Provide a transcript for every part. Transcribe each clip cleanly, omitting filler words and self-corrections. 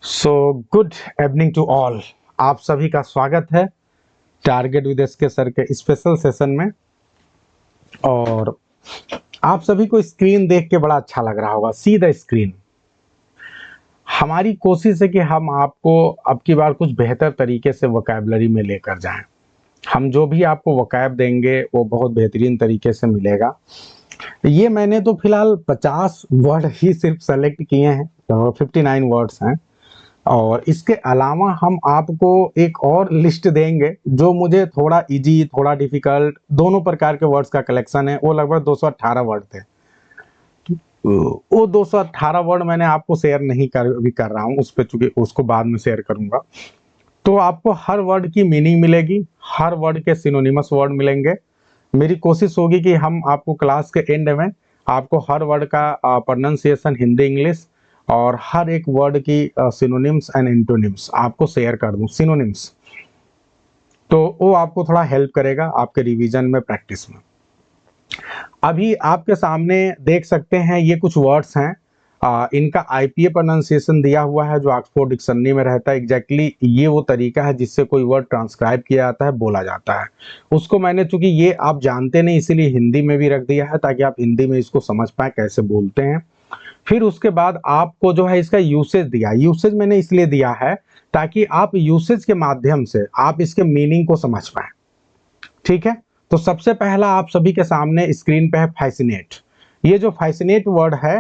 So good evening to all. आप सभी का स्वागत है टारगेट विद एसके सर के स्पेशल सेशन में। और आप सभी को स्क्रीन देख के बड़ा अच्छा लग रहा होगा। See the screen. हमारी कोशिश है कि हम आपको अब की बार कुछ बेहतर तरीके से वोकैबुलरी में लेकर जाएं। हम जो भी आपको वोकैब देंगे वो बहुत बेहतरीन तरीके से मिलेगा। ये मैंने तो फिलहाल 50 वर्ड ही सिर्फ सेलेक्ट किए हैं, 59 वर्ड्स हैं। और इसके अलावा हम आपको एक और लिस्ट देंगे जो मुझे थोड़ा इजी थोड़ा डिफिकल्ट दोनों प्रकार के वर्ड्स का कलेक्शन है। वो लगभग 218 वर्ड थे। वो 218 वर्ड मैंने आपको शेयर नहीं कर रहा हूँ उस पर, चूंकि उसको बाद में शेयर करूंगा। तो आपको हर वर्ड की मीनिंग मिलेगी, हर वर्ड के सिनोनिमस वर्ड मिलेंगे। मेरी कोशिश होगी कि हम आपको क्लास के एंड में आपको हर वर्ड का प्रोनाउंसिएशन हिंदी इंग्लिश और हर एक वर्ड की सिनोनिम्स एंड एंटोनिम्स आपको शेयर कर दूं। सिनोनिम्स तो वो आपको थोड़ा हेल्प करेगा आपके रिवीजन में, प्रैक्टिस में। अभी आपके सामने देख सकते हैं ये कुछ वर्ड्स हैं। इनका आईपीए प्रोनाउंसिएशन दिया हुआ है जो ऑक्सफोर्ड डिक्शनरी में रहता है। एग्जैक्टली ये वो तरीका है जिससे कोई वर्ड ट्रांसक्राइब किया जाता है, बोला जाता है। उसको मैंने, चूंकि ये आप जानते नहीं, इसीलिए हिंदी में भी रख दिया है ताकि आप हिंदी में इसको समझ पाए कैसे बोलते हैं। फिर उसके बाद आपको जो है इसका यूसेज दिया। यूसेज मैंने इसलिए दिया है ताकि आप यूसेज के माध्यम से आप इसके मीनिंग को समझ पाए। ठीक है, तो सबसे पहला आप सभी के सामने स्क्रीन पे है फैसिनेट। ये जो फैसिनेट वर्ड है,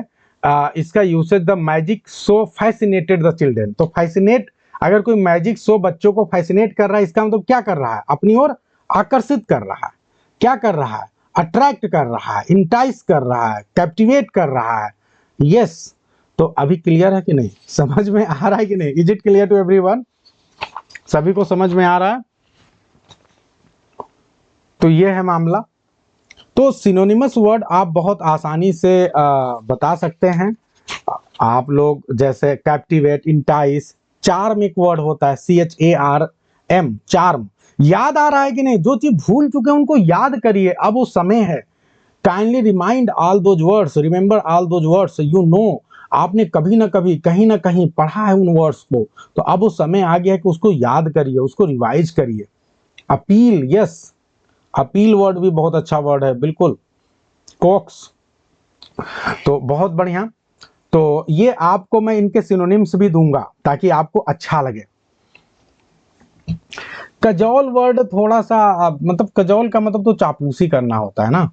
इसका usage, the magic show fascinated the children. तो फैसिनेट, अगर कोई मैजिक शो बच्चों को फैसिनेट कर रहा है, इसका मतलब क्या कर रहा है? अपनी ओर आकर्षित कर रहा है। क्या कर रहा है? अट्रैक्ट कर रहा है, इंटाइस कर रहा है, कैप्टिवेट कर रहा है। यस। तो अभी क्लियर है कि नहीं? समझ में आ रहा है कि नहीं? Is it clear to everyone? सभी को समझ में आ रहा है? तो ये है मामला। तो सिनोनिमस वर्ड आप बहुत आसानी से बता सकते हैं आप लोग, जैसे कैप्टिवेट, इंटाइस। चार्म एक वर्ड होता है, CHARM, चार्म। याद आ रहा है कि नहीं? जो चीज भूल चुके हैं उनको याद करिए, अब वो समय है। Kindly remind all those words, remember all those words you know. आपने कभी ना कभी कहीं ना कहीं पढ़ा है उन वर्ड्स को, तो अब वो समय आ गया है कि उसको याद करिए, उसको रिवाइज करिए। अपील, यस, अपील वर्ड भी बहुत अच्छा वर्ड है, बिल्कुल। कॉक्स, तो बहुत बढ़िया। तो ये आपको मैं इनके सिनोनिम्स भी दूंगा ताकि आपको अच्छा लगे। कजौल वर्ड थोड़ा सा, मतलब कजौल का मतलब तो चापलूसी करना होता है ना।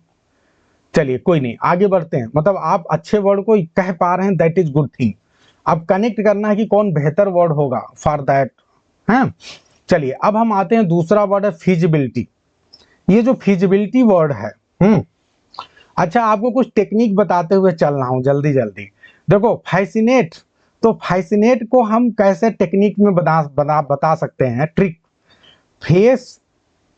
चलिए कोई नहीं, आगे बढ़ते हैं। मतलब आप अच्छे वर्ड को कह पा रहे हैं, दैट इज गुड थिंग। अब कनेक्ट करना है कि कौन बेहतर वर्ड होगा फॉर दैट है। चलिए अब हम आते हैं, दूसरा वर्ड है फिजिबिलिटी। ये जो फिजिबिलिटी वर्ड है, अच्छा आपको कुछ टेक्निक बताते हुए चल रहा हूं जल्दी जल्दी। देखो फैसिनेट, तो फैसिनेट को हम कैसे टेक्निक में बता सकते हैं, ट्रिक। फेस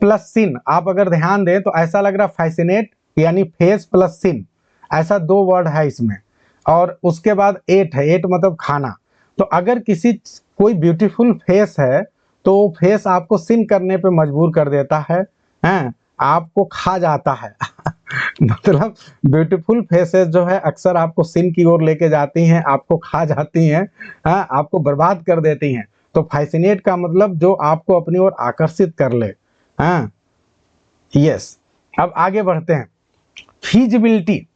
प्लस सिन, आप अगर ध्यान दें तो ऐसा लग रहा फैसिनेट यानी फेस प्लस सिन, ऐसा दो वर्ड है इसमें। और उसके बाद एट है, एट मतलब खाना। तो अगर किसी कोई ब्यूटीफुल फेस है तो वो फेस आपको सिन करने पे मजबूर कर देता है, हैं? आपको खा जाता है मतलब ब्यूटीफुल फेसेस जो है अक्सर आपको सिन की ओर लेके जाती हैं, आपको खा जाती हैं, हाँ, आपको बर्बाद कर देती हैं। तो फैसिनेट का मतलब जो आपको अपनी ओर आकर्षित कर ले। हाँ, यस। अब आगे बढ़ते हैं। फीजिबिलिटी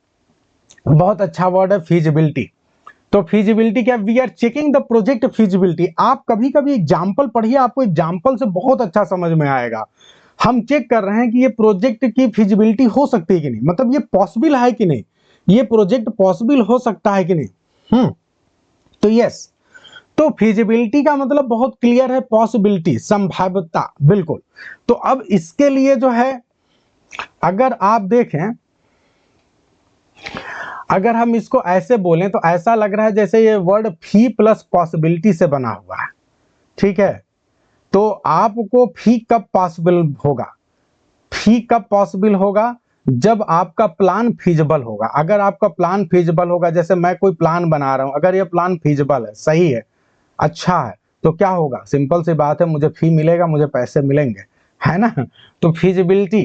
बहुत अच्छा वर्ड है, फीजिबिलिटी। तो फीजिबिलिटी क्या? We are checking the project feasibility. आप कभी कभी एग्जाम्पल पढ़िए, आपको एग्जाम्पल से बहुत अच्छा समझ में आएगा। हम चेक कर रहे हैं कि ये प्रोजेक्ट की फिजिबिलिटी हो सकती है कि नहीं, मतलब ये पॉसिबल है कि नहीं, ये प्रोजेक्ट पॉसिबल हो सकता है कि नहीं। तो यस, तो फिजिबिलिटी का मतलब बहुत क्लियर है, पॉसिबिलिटी, संभाव्यता, बिल्कुल। तो अब इसके लिए जो है, अगर आप देखें, अगर हम इसको ऐसे बोलें तो ऐसा लग रहा है जैसे ये वर्ड फी प्लस पॉसिबिलिटी से बना हुआ है। ठीक है, तो आपको फी कब पॉसिबल होगा? फी कब पॉसिबल होगा? जब आपका प्लान फिजिबल होगा। अगर आपका प्लान फिजिबल होगा, जैसे मैं कोई प्लान बना रहा हूं, अगर ये प्लान फिजिबल है, सही है, अच्छा है, तो क्या होगा? सिंपल सी बात है, मुझे फी मिलेगा, मुझे पैसे मिलेंगे, है ना। तो फिजिबिलिटी,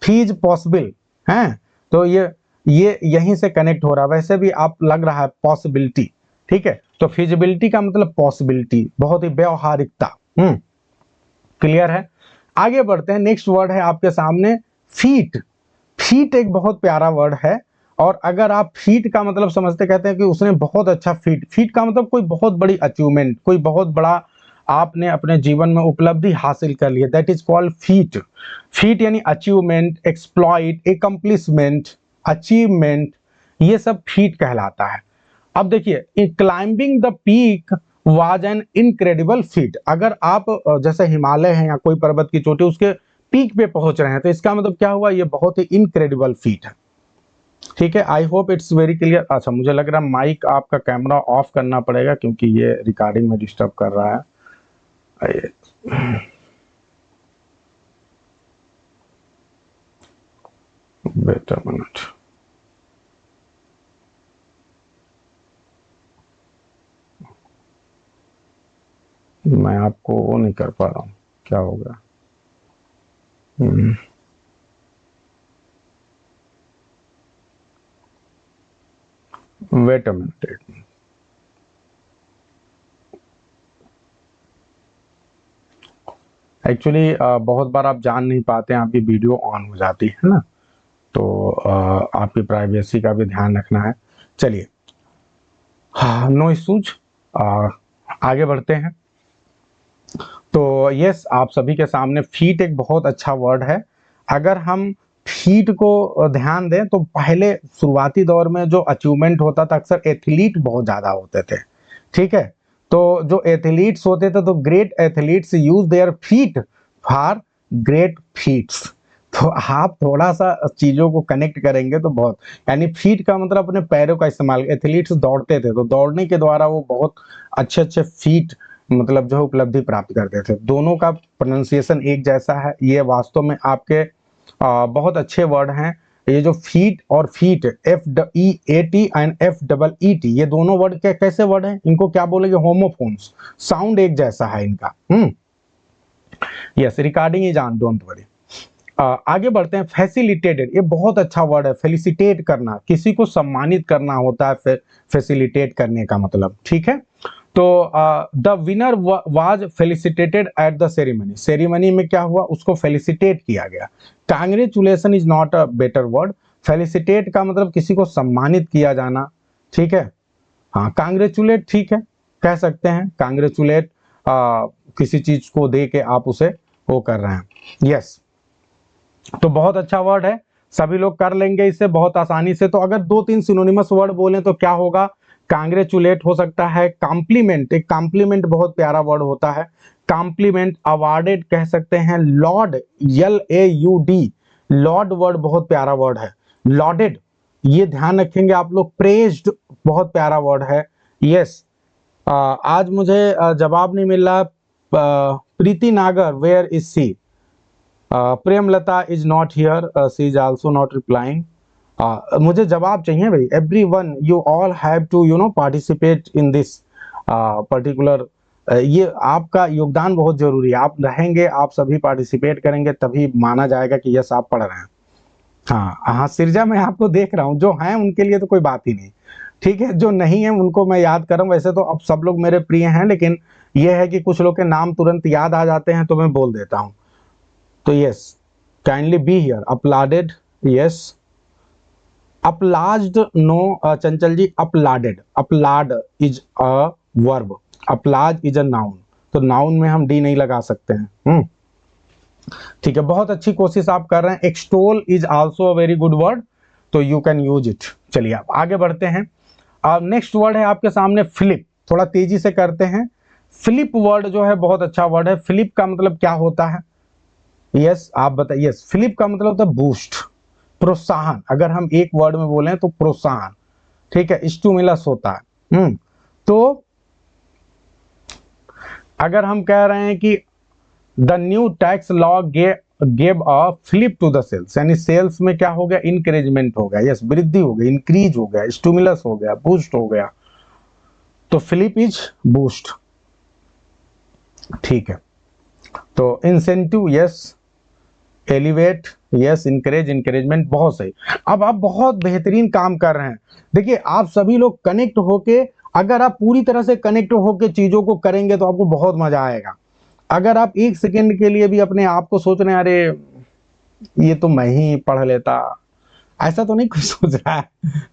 फीज पॉसिबल है, तो ये यहीं से कनेक्ट हो रहा है। वैसे भी आप लग रहा है पॉसिबिलिटी, ठीक है। तो फिजिबिलिटी का मतलब पॉसिबिलिटी, बहुत ही व्यवहारिकता। क्लियर है। आगे बढ़ते हैं, नेक्स्ट वर्ड है आपके सामने फीट। फीट एक बहुत प्यारा वर्ड है, और अगर आप फीट का मतलब समझते, कहते हैं कि उसने बहुत अच्छा फीट, फीट का मतलब कोई बहुत बड़ी अचीवमेंट, कोई बहुत बड़ा आपने अपने जीवन में उपलब्धि हासिल कर ली है, that is called feet. Feet यानी अचीवमेंट, एक्सप्लॉइट, एकम्प्लिशमेंट, अचीवमेंट, ये सब फीट कहलाता है। अब देखिए, climbing the peak was an incredible feet. अगर आप जैसे हिमालय है या कोई पर्वत की चोटी, उसके पीक पे पहुंच रहे हैं, तो इसका मतलब क्या हुआ, ये बहुत ही इनक्रेडिबल फीट है। ठीक है, I hope it's very clear. अच्छा, मुझे लग रहा है माइक आपका कैमरा ऑफ करना पड़ेगा, क्योंकि ये रिकॉर्डिंग में डिस्टर्ब कर रहा है। Wait a minute. मैं आपको वो नहीं कर पा रहा हूँ, क्या होगा। Wait a minute. एक्चुअली बहुत बार आप जान नहीं पाते हैं, आपकी वीडियो ऑन हो जाती है ना, तो आपकी प्राइवेसी का भी ध्यान रखना है। चलिए, हाँ, नो इशूज, आगे बढ़ते हैं। तो यस, आप सभी के सामने फीट एक बहुत अच्छा वर्ड है। अगर हम फीट को ध्यान दें, तो पहले शुरुआती दौर में जो अचीवमेंट होता था, अक्सर एथलीट बहुत ज़्यादा होते थे। ठीक है, तो जो एथलीट्स होते थे, तो great athletes use their feet for great feats. तो आप थोड़ा सा चीज़ों को कनेक्ट करेंगे तो बहुत, यानी फीट का मतलब अपने पैरों का इस्तेमाल। एथलीट्स दौड़ते थे, तो दौड़ने के द्वारा वो बहुत अच्छे अच्छे फीट, मतलब जो उपलब्धि प्राप्त करते थे। दोनों का प्रोनाउंसिएशन एक जैसा है, ये वास्तव में आपके बहुत अच्छे वर्ड हैं। ये जो फीट और फीट, FEAT एंड FEET, ये दोनों वर्ड के कैसे वर्ड हैं, इनको क्या बोलेंगे, होमोफोन्स, साउंड एक जैसा है इनका। Yes, recording is on, don't worry. आगे बढ़ते हैं, फैसिलिटेटेड, ये बहुत अच्छा वर्ड है। फेलिसिटेट करना, किसी को सम्मानित करना होता है फैसिलिटेट करने का मतलब। ठीक है, तो the winner was felicitated at the ceremony. Ceremony में क्या हुआ, उसको फेलिसिटेट किया गया। Congratulation is not a better word. Felicitate का मतलब किसी को सम्मानित किया जाना। ठीक है, हाँ, कांग्रेचुलेट ठीक है, कह सकते हैं कांग्रेचुलेट, किसी चीज को दे के आप उसे वो कर रहे हैं। यस, तो बहुत अच्छा वर्ड है, सभी लोग कर लेंगे इसे बहुत आसानी से। तो अगर दो तीन सिनोनिमस वर्ड बोलें तो क्या होगा, कांग्रेचुलेट हो सकता है, कॉम्प्लीमेंट, एक कॉम्प्लीमेंट बहुत प्यारा वर्ड होता है, कॉम्प्लीमेंट। अवार्डेड कह सकते हैं, लॉर्ड, LAUD, लॉर्ड वर्ड बहुत प्यारा वर्ड है, लॉर्डेड, ये ध्यान रखेंगे आप लोग। प्रेज्ड बहुत प्यारा वर्ड है। यस, आज मुझे जवाब नहीं मिल रहा। Preeti Nagar, where is she? Premlata is not here, she is also not replying. मुझे जवाब चाहिए भाई, everyone, you all have to participate in this particular. ये आपका योगदान बहुत जरूरी है, आप रहेंगे, आप सभी पार्टिसिपेट करेंगे, तभी माना जाएगा कि यस आप पढ़ रहे हैं। हाँ हाँ, सिरजा मैं आपको देख रहा हूँ, जो हैं उनके लिए तो कोई बात ही नहीं। ठीक है, जो नहीं है उनको मैं याद कर रहा हूँ। वैसे तो अब सब लोग मेरे प्रिय हैं, लेकिन ये है कि कुछ लोग के नाम तुरंत याद आ जाते हैं, तो मैं बोल देता हूँ। तो yes, kindly be here. Applauded, yes. Applaused, no Chanchal ji, applauded, applaud is a verb, applause is a noun, तो नाउन में हम डी नहीं लगा सकते हैं। ठीक है, बहुत अच्छी कोशिश आप कर रहे हैं। Extol is also a very good word, तो यू कैन यूज इट। चलिए आप आगे बढ़ते हैं। अब नेक्स्ट वर्ड है आपके सामने फ्लिप, थोड़ा तेजी से करते हैं। फ्लिप वर्ड जो है बहुत अच्छा वर्ड है। फ्लिप का मतलब क्या होता है, यस आप बताइए। यस, फ्लिप का मतलब होता है बूस्ट, प्रोत्साहन। अगर हम एक वर्ड में बोले तो प्रोत्साहन, ठीक है, स्टिमुलस होता है। तो अगर हम कह रहे हैं कि the new tax law gave a flip to the sales, यानी सेल्स में क्या हो गया, इंकरेजमेंट हो गया, यस, वृद्धि हो गई, इंक्रीज हो गया, स्टिमुलस हो गया, बूस्ट हो गया। तो फ्लिप इज बूस्ट। ठीक है, तो incentive, yes, elevate, yes, encourage, encouragement, बहुत सही। अब आप बहुत बेहतरीन काम कर रहे हैं। देखिए, आप सभी लोग कनेक्ट होके अगर आप पूरी तरह से कनेक्ट होकर चीजों को करेंगे तो आपको बहुत मजा आएगा। अगर आप एक सेकंड के लिए भी अपने आप को सोच रहे हैं अरे ये तो मैं ही पढ़ लेता, ऐसा तो नहीं कोई सोच रहा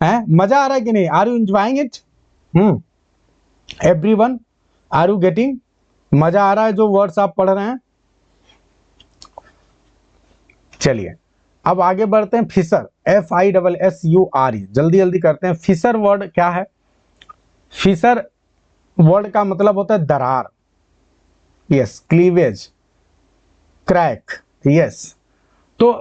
है? मजा आ रहा है कि नहीं? Are you enjoying it? Everyone, are you getting? मजा आ रहा है जो वर्ड्स आप पढ़ रहे हैं? चलिए अब आगे बढ़ते हैं। फिशर, FISSURE, जल्दी जल्दी करते हैं। फिशर वर्ड क्या है? फिशर वर्ड का मतलब होता है दरार, यस, क्लीवेज, क्रैक, यस। तो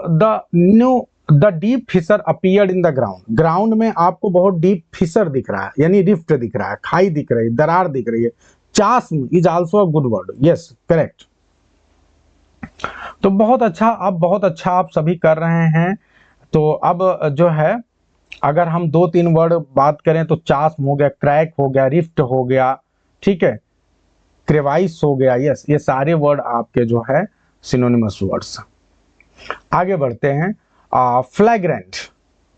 the deep fissure appeared in the ground, ground में आपको बहुत डीप फिशर दिख रहा है, यानी रिफ्ट दिख रहा है, खाई दिख रही है, दरार दिख रही है। Chasm is also a good word, yes, correct. तो बहुत अच्छा, अब बहुत अच्छा आप सभी कर रहे हैं। तो अब जो है अगर हम 2-3 वर्ड बात करें तो चास्म हो गया, क्रैक हो गया, रिफ्ट हो गया, ठीक है, क्रेवाइस हो गया, यस, ये सारे वर्ड आपके जो है सिनोनिमस वर्ड्स। आगे बढ़ते हैं। फ्लैग्रेंट,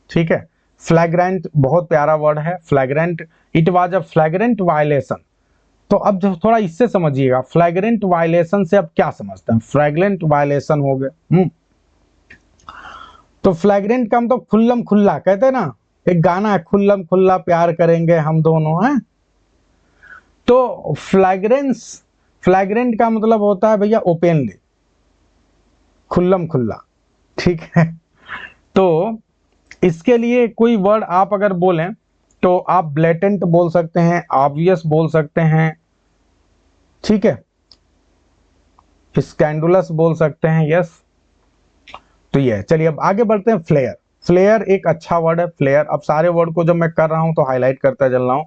ठीक है, फ्लैग्रेंट बहुत प्यारा वर्ड है। फ्लैग्रेंट, इट वाज अ फ्लैग्रेंट वायलेशन। तो अब जो थोड़ा इससे समझिएगा, फ्लैग्रेंट वायलेशन से अब क्या समझते हैं? फ्लैग्रेंट वायलेशन हो गए। तो फ्लैग्रेंट का मतलब खुल्लम खुल्ला, कहते हैं ना, एक गाना है, खुल्लम खुल्ला प्यार करेंगे हम दोनों, हैं? तो फ्लैग्रेंट का मतलब होता है भैया ओपनली, खुल्लम खुल्ला, ठीक है। तो इसके लिए कोई वर्ड आप अगर बोलें तो आप ब्लेटेंट बोल सकते हैं, ऑब्वियस बोल सकते हैं, ठीक है, स्कैंडुलस बोल सकते हैं, यस। तो ये चलिए अब आगे बढ़ते हैं। फ्लेयर, फ्लेयर एक अच्छा वर्ड है। फ्लेयर, अब सारे वर्ड को जब मैं कर रहा हूं तो हाईलाइट करता चल रहा हूं।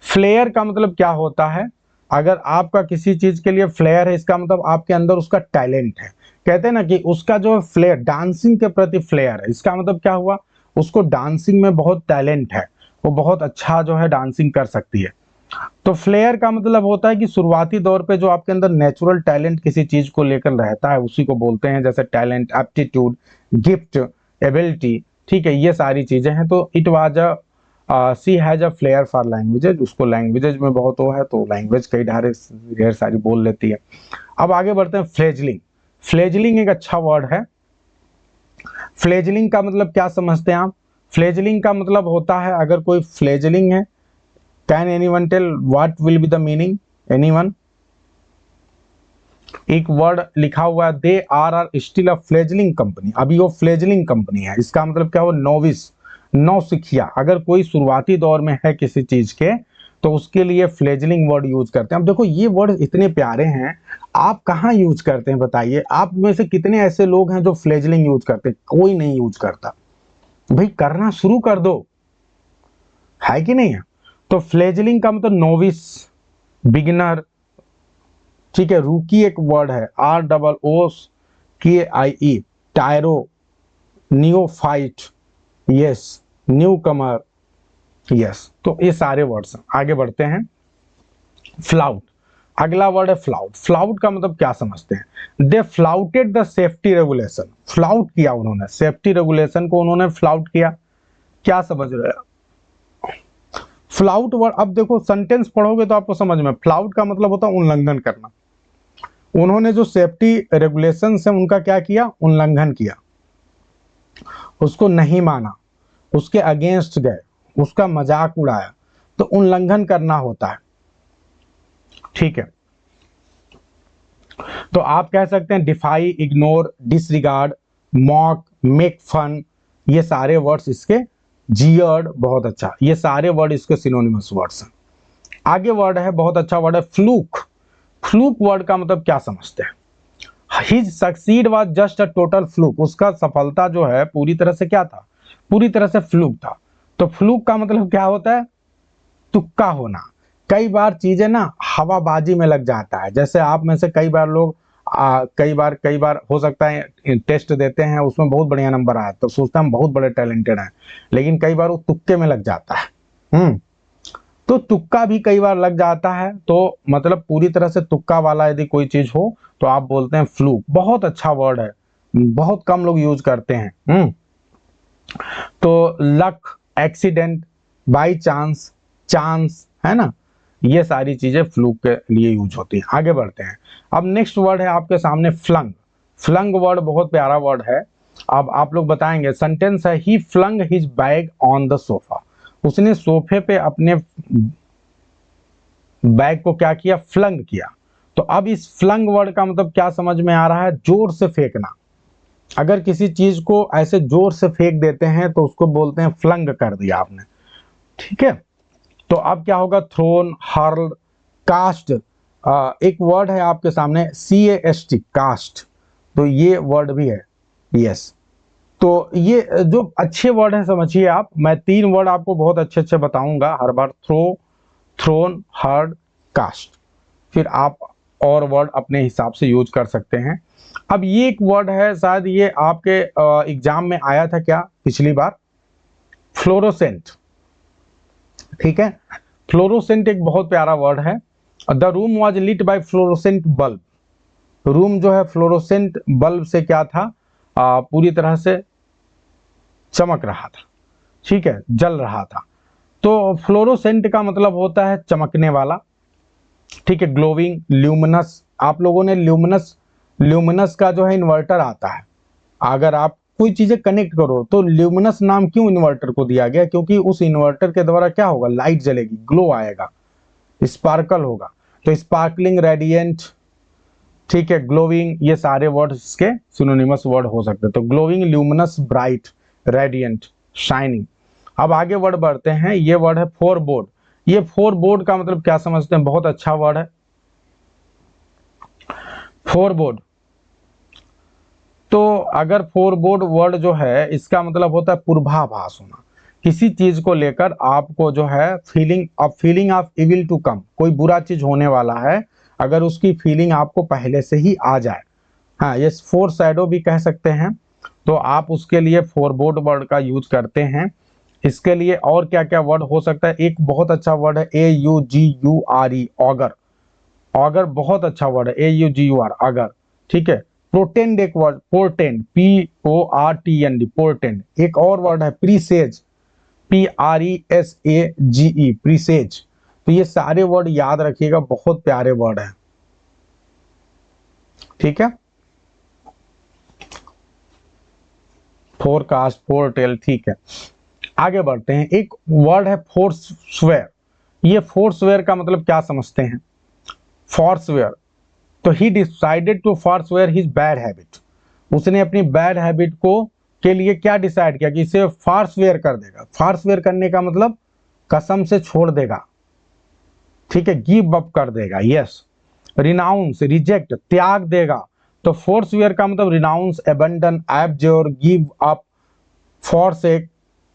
फ्लेयर का मतलब क्या होता है? अगर आपका किसी चीज के लिए फ्लेयर है, इसका मतलब आपके अंदर उसका टैलेंट है। कहते हैं ना कि उसका जो फ्लेयर, डांसिंग के प्रति फ्लेयर है, इसका मतलब क्या हुआ? उसको डांसिंग में बहुत टैलेंट है, वो बहुत अच्छा जो है डांसिंग कर सकती है। तो फ्लेयर का मतलब होता है कि शुरुआती दौर पे जो आपके अंदर नेचुरल टैलेंट किसी चीज को लेकर रहता है उसी को बोलते हैं, जैसे टैलेंट, एप्टीट्यूड, गिफ्ट, एबिलिटी, ठीक है, ये सारी चीजें हैं। तो it was a she has a flair for languages, उसको लैंग्वेजेज में बहुत वो है, तो लैंग्वेज कई ढेर सारी बोल लेती है। अब आगे बढ़ते हैं। फ्लेजलिंग, फ्लेजलिंग एक अच्छा वर्ड है। फ्लेजलिंग का मतलब क्या समझते हैं आप? फ्लेजलिंग का मतलब होता है, अगर कोई फ्लेजलिंग है, can anyone tell what will be the meaning? Anyone? एक वर्ड लिखा हुआ है, they are still a fledgling company, अभी वो फ्लेजलिंग कंपनी है। इसका मतलब क्या हुआ? नोविस, नौसिखिया। अगर कोई शुरुआती दौर में है किसी चीज के तो उसके लिए फ्लेजलिंग वर्ड यूज करते हैं। अब देखो ये वर्ड इतने प्यारे हैं, आप कहाँ यूज करते हैं बताइए? आप में से कितने ऐसे लोग हैं जो फ्लेजलिंग यूज करते हैं? कोई नहीं यूज करता। भाई करना शुरू कर दो, है कि नहीं है? तो फ्लेजलिंग का मतलब नोविस, बिगिनर, ठीक है, रूकी एक वर्ड है, ROOKIE, टायरो, नियोफाइट, यस, न्यू कमर, यस। तो ये सारे वर्ड्स हैं। आगे बढ़ते हैं। फ्लाउट, अगला वर्ड है फ्लाउट। फ्लाउट का मतलब क्या समझते हैं? दे फ्लाउटेड द सेफ्टी रेगुलेशन, फ्लाउट किया उन्होंने, सेफ्टी रेगुलेशन को उन्होंने फ्लाउट किया। क्या समझ रहे हैं? फ्लाउट वर्ड, अब देखो सेंटेंस पढ़ोगे तो आपको समझ में, फ्लाउट का मतलब होता है उल्लंघन करना। उन्होंने जो सेफ्टी रेगुलेशन है उनका क्या किया? उल्लंघन किया, उसको नहीं माना, उसके अगेंस्ट गए, उसका मजाक उड़ाया, तो उल्लंघन करना होता है, ठीक है। तो आप कह सकते हैं defy, ignore, disregard, mock, make fun, ये सारे वर्ड्स इसके, जियर्ड, बहुत अच्छा, ये सारे वर्ड इसके सिनोनिमस वर्ड्स हैं। आगे वर्ड है, बहुत अच्छा वर्ड है, फ्लूक। फ्लूक वर्ड का मतलब क्या समझते हैं? His succeed was just a total fluke, उसका सफलता जो है पूरी तरह से क्या था? पूरी तरह से फ्लूक था। तो फ्लूक का मतलब क्या होता है? तुक्का होना। कई बार चीजें ना हवाबाजी में लग जाता है, जैसे आप में से कई बार लोग कई बार हो सकता है टेस्ट देते हैं, उसमें बहुत बढ़िया नंबर आया तो सोचता हम बहुत बड़े टैलेंटेड हैं, लेकिन कई बार वो तुक्के में लग जाता है। तो तुक्का भी कई बार लग जाता है, तो मतलब पूरी तरह से तुक्का वाला यदि कोई चीज हो तो आप बोलते हैं फ्लूक। बहुत अच्छा वर्ड है, बहुत कम लोग यूज करते हैं। तो luck, accident, by chance, chance, है ना। ये सारी चीजें फ्लूक के लिए यूज होती हैं। आगे बढ़ते हैं। अब नेक्स्ट वर्ड है आपके सामने फ्लंग। फ्लंग वर्ड बहुत प्यारा वर्ड है। अब आप लोग बताएंगे, सेंटेंस है he flung his bag on the sofa. उसने सोफे पे अपने बैग को क्या किया, फ्लंग किया। तो अब इस फ्लंग वर्ड का मतलब क्या समझ में आ रहा है, जोर से फेंकना। अगर किसी चीज को ऐसे जोर से फेंक देते हैं तो उसको बोलते हैं फ्लंग कर दिया आपने, ठीक है। तो अब क्या होगा, थ्रोन, हर्ल, कास्ट। एक वर्ड है आपके सामने CAST, कास्ट। तो ये वर्ड भी है, यस। तो ये जो अच्छे वर्ड है समझिए आप, मैं 3 वर्ड आपको बहुत अच्छे अच्छे बताऊंगा हर बार, थ्रोन, हर्ड, कास्ट। फिर आप और वर्ड अपने हिसाब से यूज कर सकते हैं। अब ये एक वर्ड है, शायद ये आपके एग्जाम में आया था क्या पिछली बार, फ्लोरोसेंट, ठीक है। फ्लोरोसेंट एक बहुत प्यारा वर्ड है। The room was lit by fluorescent bulb. Room जो है फ्लोरोसेंट बल्ब से क्या था, पूरी तरह से चमक रहा था, ठीक है, जल रहा था। तो फ्लोरोसेंट का मतलब होता है चमकने वाला, ठीक है, ग्लोविंग, ल्यूमिनस। आप लोगों ने ल्यूमिनस का जो है इन्वर्टर आता है, अगर आप कोई चीजें कनेक्ट करो तो ल्यूमिनस नाम क्यों इन्वर्टर को दिया गया, क्योंकि उस इन्वर्टर के द्वारा क्या होगा, लाइट जलेगी, ग्लो आएगा, स्पार्कल होगा। तो स्पार्कलिंग, रेडियंट, ठीक है, ग्लोविंग, ये सारे वर्ड इसके सिनोनिमस वर्ड हो सकते हैं। तो glowing, luminous, bright, radiant, shining. अब आगे वर्ड बढ़ते हैं। ये वर्ड है फोर बोर्ड। ये फोर बोर्ड का मतलब क्या समझते हैं, बहुत अच्छा वर्ड है फोर बोर्ड। तो अगर फोर बोर्ड वर्ड जो है इसका मतलब होता है पूर्वाभास होना, किसी चीज को लेकर आपको जो है feeling of evil to come, कोई बुरा चीज होने वाला है, अगर उसकी फीलिंग आपको पहले से ही आ जाए, हाँ, ये फोर शैडो भी कह सकते हैं। तो आप उसके लिए फोर बोर्ड वर्ड का यूज करते हैं। इसके लिए और क्या क्या वर्ड हो सकता है, एक बहुत अच्छा वर्ड है AUGURE, ऑगर। ऑगर बहुत अच्छा वर्ड है, AUGUR, अगर, ठीक है। प्रोटेंड एक वर्ड, पोर्टेंड, PORTEND, पोर्टेंड। एक और वर्ड है प्रीसेज, PRESAGE, प्रीसेज। तो ये सारे वर्ड याद रखिएगा, बहुत प्यारे वर्ड है, ठीक है। फोरकास्ट, फोरटेल, ठीक है। आगे बढ़ते हैं। एक वर्ड है फोर्सवेयर। ये फोर्सवेयर का मतलब क्या समझते हैं, फोर्सवेयर। तो he decided to forswear his bad habit. उसने अपनी बैड हैबिट को के लिए क्या डिसाइड किया कि इसे फोर्सवेयर कर देगा। फोर्सवेयर करने का मतलब कसम से छोड़ देगा, ठीक है, गिव अप कर देगा, यस। रिनाउंस, रिजेक्ट, त्याग देगा। तो फोर्सवेयर का मतलब renounce, abandon, abjure, give up, forsake,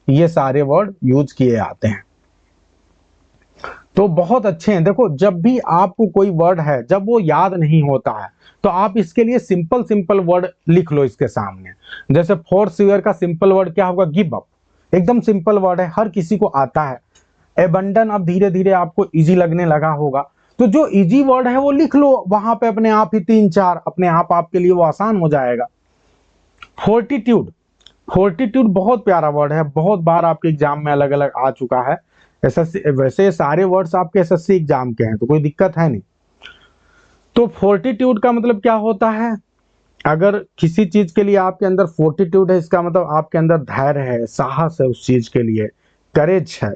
ये सारे वर्ड यूज किए आते हैं। तो बहुत अच्छे हैं। देखो, जब भी आपको कोई वर्ड है, जब वो याद नहीं होता है तो आप इसके लिए सिंपल सिंपल वर्ड लिख लो इसके सामने। जैसे फोर्सवेयर का सिंपल वर्ड क्या होगा, गिव अप। एकदम सिंपल वर्ड है, हर किसी को आता है। एबंडन अब धीरे धीरे आपको इजी लगने लगा होगा, तो जो इजी वर्ड है वो लिख लो वहां पे अपने आप ही 3-4, अपने आप आपके लिए वो आसान हो जाएगा। फोर्टिट्यूड, फोर्टिट्यूड बहुत प्यारा वर्ड है, बहुत बार आपके एग्जाम में अलग अलग आ चुका है। एसएससी, वैसे सारे वर्ड्स आपके एसएससी एग्जाम के हैं तो कोई दिक्कत है नहीं। तो फोर्टिट्यूड का मतलब क्या होता है, अगर किसी चीज के लिए आपके अंदर फोर्टिट्यूड है, इसका मतलब आपके अंदर धैर्य है, साहस है, उस चीज के लिए करेज है,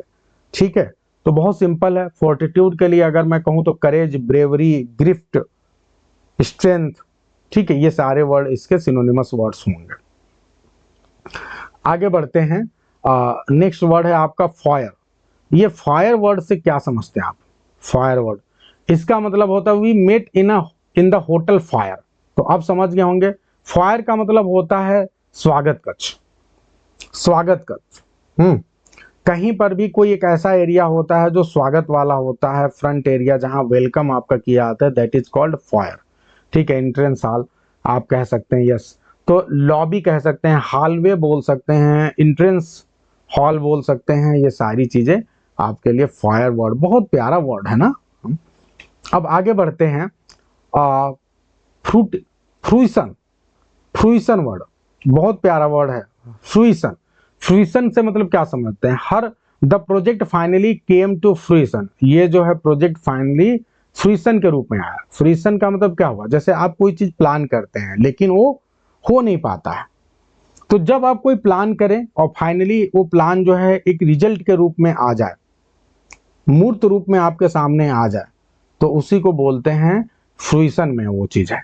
ठीक है। तो बहुत सिंपल है, फोर्टिट्यूड के लिए अगर मैं कहूं तो करेज, ब्रेवरी, ग्रिफ्ट, स्ट्रेंथ, ठीक है, ये सारे वर्ड इसके सिनोनिमस वर्ड्स होंगे। आगे बढ़ते हैं। नेक्स्ट वर्ड है आपका फायर। ये फायर वर्ड से क्या समझते हैं आप, फायर वर्ड, इसका मतलब होता है we met in the hotel fire. तो आप समझ गए होंगे, फायर का मतलब होता है स्वागत कक्ष, स्वागत कक्ष। कहीं पर भी कोई एक ऐसा एरिया होता है जो स्वागत वाला होता है, फ्रंट एरिया जहां वेलकम आपका किया जाता है, दैट इज कॉल्ड फायर, ठीक है। एंट्रेंस हॉल आप कह सकते हैं, यस। तो लॉबी कह सकते हैं, हॉलवे बोल सकते हैं, एंट्रेंस हॉल बोल सकते हैं, ये सारी चीजें आपके लिए फायर वर्ड, बहुत प्यारा वर्ड है ना। अब आगे बढ़ते हैं। फ्रूट, फ्रूइशन, फ्रूइशन वर्ड बहुत प्यारा वर्ड है, फ्रूइशन। फ्रूइशन से मतलब क्या समझते हैं, हर the project finally came to fruition, ये जो है प्रोजेक्ट फाइनली फ्रूइशन के रूप में आया। फ्रूइशन का मतलब क्या हुआ, जैसे आप कोई चीज प्लान करते हैं लेकिन वो हो नहीं पाता है, तो जब आप कोई प्लान करें और फाइनली वो प्लान जो है एक रिजल्ट के रूप में आ जाए, मूर्त रूप में आपके सामने आ जाए, तो उसी को बोलते हैं फ्रूइशन में वो चीज है।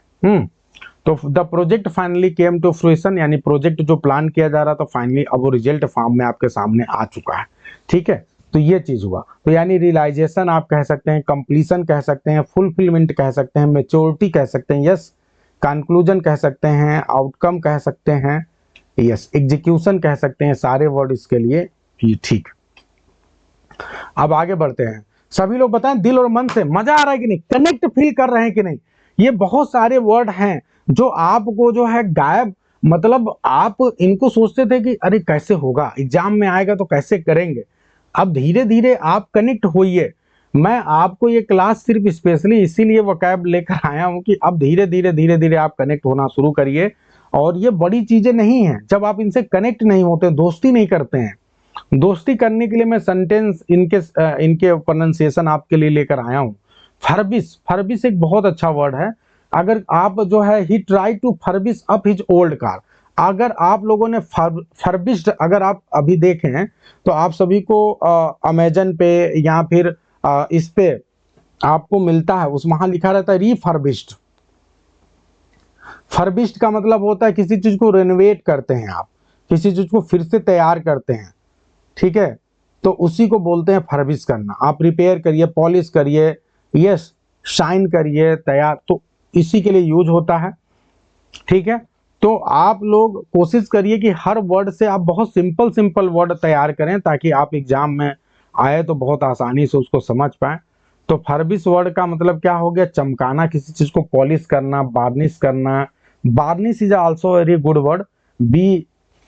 तो the project finally came to fruition, यानी प्रोजेक्ट जो प्लान किया जा रहा था फाइनली अब वो रिजल्ट फॉर्म में आपके सामने आ चुका है। ठीक है, तो ये चीज हुआ। तो यानी रियलाइजेशन आप कह सकते हैं, कंप्लीशन कह सकते हैं, फुलफिलमेंट कह सकते हैं, मेच्योरिटी कह सकते हैं, यस, कंक्लूजन कह सकते हैं, आउटकम कह सकते हैं, यस, एग्जीक्यूशन कह सकते हैं, सारे वर्ड इसके लिए ये ठीक। अब आगे बढ़ते हैं। सभी लोग बताएं दिल और मन से मजा आ रहा है कि नहीं, कनेक्ट फील कर रहे हैं कि नहीं। ये बहुत सारे वर्ड हैं जो आपको जो है गायब, मतलब आप इनको सोचते थे कि अरे कैसे होगा, एग्जाम में आएगा तो कैसे करेंगे। अब धीरे धीरे आप कनेक्ट होइए। मैं आपको ये क्लास सिर्फ स्पेशली इसीलिए वोकैब लेकर आया हूं कि अब धीरे धीरे आप कनेक्ट होना शुरू करिए। और ये बड़ी चीजें नहीं है, जब आप इनसे कनेक्ट नहीं होते, दोस्ती नहीं करते हैं। दोस्ती करने के लिए मैं सेंटेंस इनके प्रोनाउंसिएशन आपके लिए लेकर आया हूं। फरबिस, फरबिस एक बहुत अच्छा वर्ड है। अगर आप जो है he try to furbish up his old car, अगर आप लोगों ने फरबिस्ड अगर आप अभी देखें तो आप सभी को अमेजन पे या फिर इस पे आपको मिलता है, उस वहां लिखा रहता है रीफर्बिश्ड। फर्बिश्ड का मतलब होता है किसी चीज को रेनोवेट करते हैं आप, किसी चीज को फिर से तैयार करते हैं। ठीक है, तो उसी को बोलते हैं फर्बिश करना। आप रिपेयर करिए, पॉलिश करिए, यस, शाइन करिए, तैयार, तो इसी के लिए यूज होता है। ठीक है, तो आप लोग कोशिश करिए कि हर वर्ड से आप बहुत सिंपल सिंपल वर्ड तैयार करें ताकि आप एग्जाम में आए तो बहुत आसानी से उसको समझ पाए। तो फर्बिश वर्ड का मतलब क्या हो गया, चमकाना, किसी चीज को पॉलिश करना, बार्निश करना। Burnish is also very good word, B,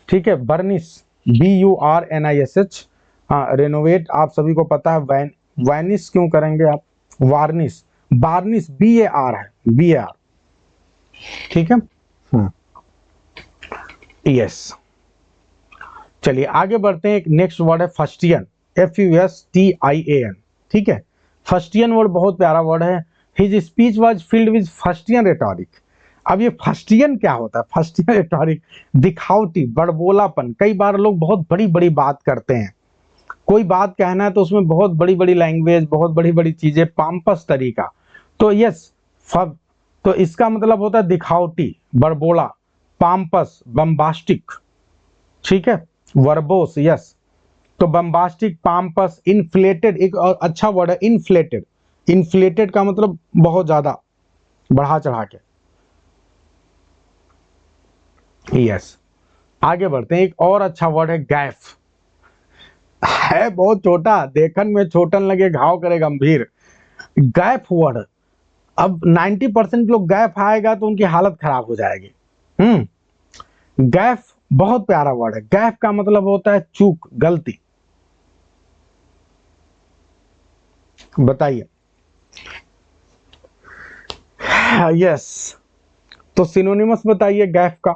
ठीक है, बर्निश, BURNISH। हाँ, रेनोवेट आप सभी को पता है, वैनिश क्यों करेंगे आप, वार्निश, बार्निश BAR है, BAR। ठीक है, यस। चलिए आगे बढ़ते हैं। एक नेक्स्ट वर्ड है फस्टियन, FUSTIAN। ठीक है, फस्टियन वर्ड बहुत प्यारा वर्ड है। His speech was filled with fustian rhetoric. अब ये फस्टियन क्या होता है, फस्टियन रेटोरिक, दिखावटी, बड़बोलापन। कई बार लोग बहुत बड़ी बड़ी बात करते हैं, कोई बात कहना है तो उसमें बहुत बड़ी बड़ी लैंग्वेज, बहुत बड़ी बड़ी चीजें, पाम्पस तरीका। तो यस, तो इसका मतलब होता है दिखावटी, बड़बोला, पाम्पस, बम्बास्टिक। ठीक है, वर्बोस, यस। तो बम्बास्टिक, पाम्पस, इन्फ्लेटेड, एक और अच्छा वर्ड है इन्फ्लेटेड। इन्फ्लेटेड का मतलब बहुत ज्यादा बढ़ा चढ़ा के, यस। आगे बढ़ते हैं। एक और अच्छा वर्ड है गैफ, है बहुत छोटा, देखन में छोटन लगे घाव करे गंभीर। गैफ वर्ड, अब 90% लोग गैफ आएगा तो उनकी हालत खराब हो जाएगी। गैफ बहुत प्यारा वर्ड है। गैफ का मतलब होता है चूक, गलती। बताइए, यस, तो सिनोनिमस बताइए गैफ का।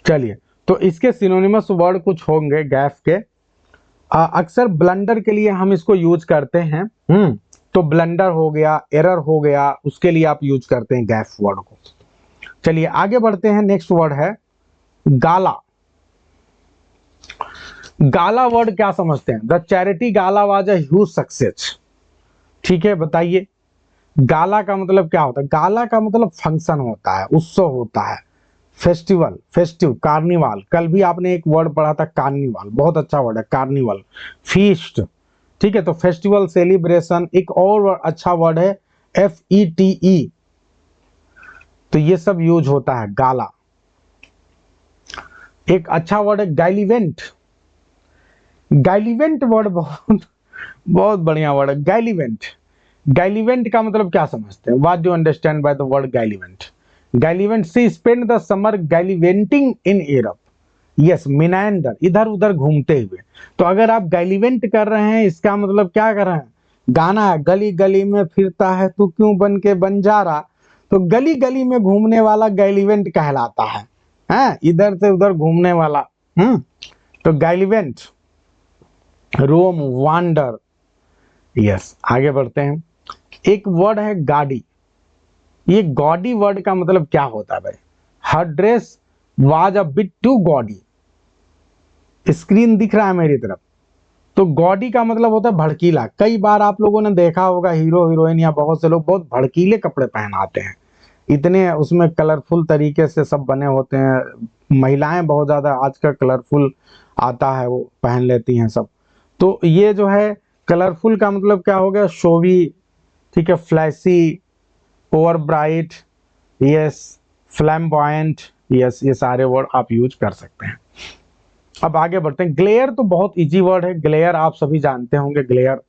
चलिए, तो इसके सिनोनिमस वर्ड कुछ होंगे गैफ के। अक्सर ब्लंडर के लिए हम इसको यूज करते हैं। तो ब्लंडर हो गया, एरर हो गया, उसके लिए आप यूज करते हैं गैफ वर्ड को। चलिए आगे बढ़ते हैं। नेक्स्ट वर्ड है गाला। गाला वर्ड क्या समझते हैं, the charity gala was a huge success. ठीक है, बताइए गाला का मतलब क्या होता है। गाला का मतलब फंक्शन होता है, उत्सव होता है, फेस्टिवल, फेस्टिव, कार्निवाल। कल भी आपने एक वर्ड पढ़ा था कार्निवाल, बहुत अच्छा वर्ड है कार्निवल, फीस्ट। ठीक है, तो फेस्टिवल, सेलिब्रेशन। एक और अच्छा वर्ड है FETE, तो ये सब यूज होता है गाला। एक अच्छा वर्ड है गैलिवेंट। गैलिवेंट वर्ड बहुत बहुत बढ़िया वर्ड है, गैलिवेंट। गैलिवेंट का मतलब क्या समझते हैं, what do you understand by the word gallivant. Gallivant, she spend the summer gallivanting in Europe. Yes, meander, इधर उधर घूमते हुए। तो अगर आप गैलिवेंट कर रहे हैं, इसका मतलब क्या कर रहे हैं गाना है, गली गली में फिरता है तू क्यों बन के बंजारा, तो गली गली में घूमने वाला गैलीवेंट कहलाता है, हैं, इधर से उधर घूमने वाला। तो गैलीवेंट, रोम, वांडर। यस, आगे बढ़ते हैं। एक वर्ड है गाड़ी। ये गॉडी वर्ड का मतलब क्या होता है भाई? Her dress was a bit too gaudy. Screen दिख रहा है मेरी तरफ? तो गॉडी का मतलब होता है भड़कीला। कई बार आप लोगों ने देखा होगा हीरो हीरोइन या बहुत से लोग बहुत भड़कीले कपड़े पहनाते हैं, इतने उसमें कलरफुल तरीके से सब बने होते हैं। महिलाएं बहुत ज्यादा आजकल कलरफुल आता है वो पहन लेती हैं सब। तो ये जो है कलरफुल का मतलब क्या हो गया? शोवी, ठीक है, flashy, over bright, yes, flamboyant, yes, ये सारे वर्ड आप यूज कर सकते हैं। अब आगे बढ़ते हैं। ग्लेयर तो बहुत इजी वर्ड है, ग्लेयर आप सभी जानते होंगे। ग्लेयर,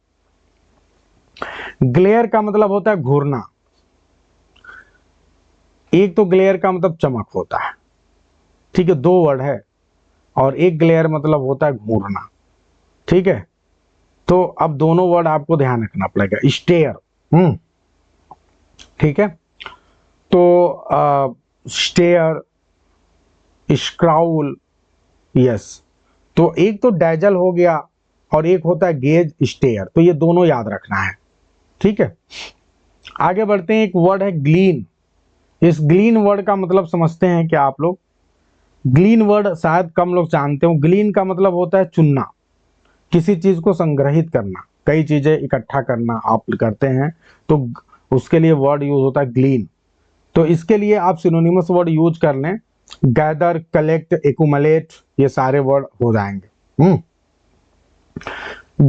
ग्लेयर का मतलब होता है घूरना। एक तो ग्लेयर का मतलब चमक होता है, ठीक है, दो वर्ड है, और एक ग्लेयर मतलब होता है घूरना, ठीक है। तो अब दोनों वर्ड आपको ध्यान रखना पड़ेगा। स्टेयर, ठीक है, तो स्टेयर, स्क्राउल, यस। तो एक तो डैजल हो गया और एक होता है गेज स्टेयर, तो ये दोनों याद रखना है, ठीक है। आगे बढ़ते हैं। एक वर्ड है ग्लीन। इस ग्लीन वर्ड का मतलब समझते हैं क्या आप लोग? ग्लीन वर्ड शायद कम लोग जानते हो। ग्लीन का मतलब होता है चुनना, किसी चीज को संग्रहित करना, कई चीजें इकट्ठा करना आप करते हैं, तो उसके लिए वर्ड यूज होता है ग्लीन। तो इसके लिए आप सिनोनिमस वर्ड यूज कर लें, गैदर, कलेक्ट, एक्यूमुलेट, ये सारे वर्ड हो जाएंगे।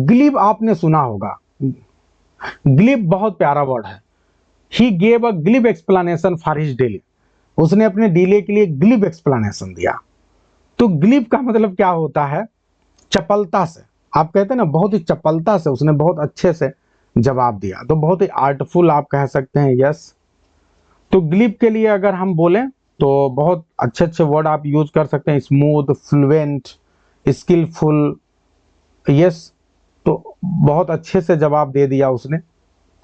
ग्लिब आपने सुना होगा। ग्लिब बहुत प्यारा वर्ड है। He gave a glib explanation for his delay. उसने अपने डिले के लिए ग्लिब एक्सप्लेनेशन दिया। तो ग्लिब का मतलब क्या होता है? चपलता से। आप कहते हैं ना, बहुत ही चपलता से उसने बहुत अच्छे से जवाब दिया, तो बहुत ही आर्टफुल आप कह सकते हैं, यस। तो ग्लिब के लिए अगर हम बोलें तो बहुत अच्छे अच्छे वर्ड आप यूज कर सकते हैं। Smooth, fluent, skillful, yes. तो बहुत अच्छे से जवाब दे दिया उसने,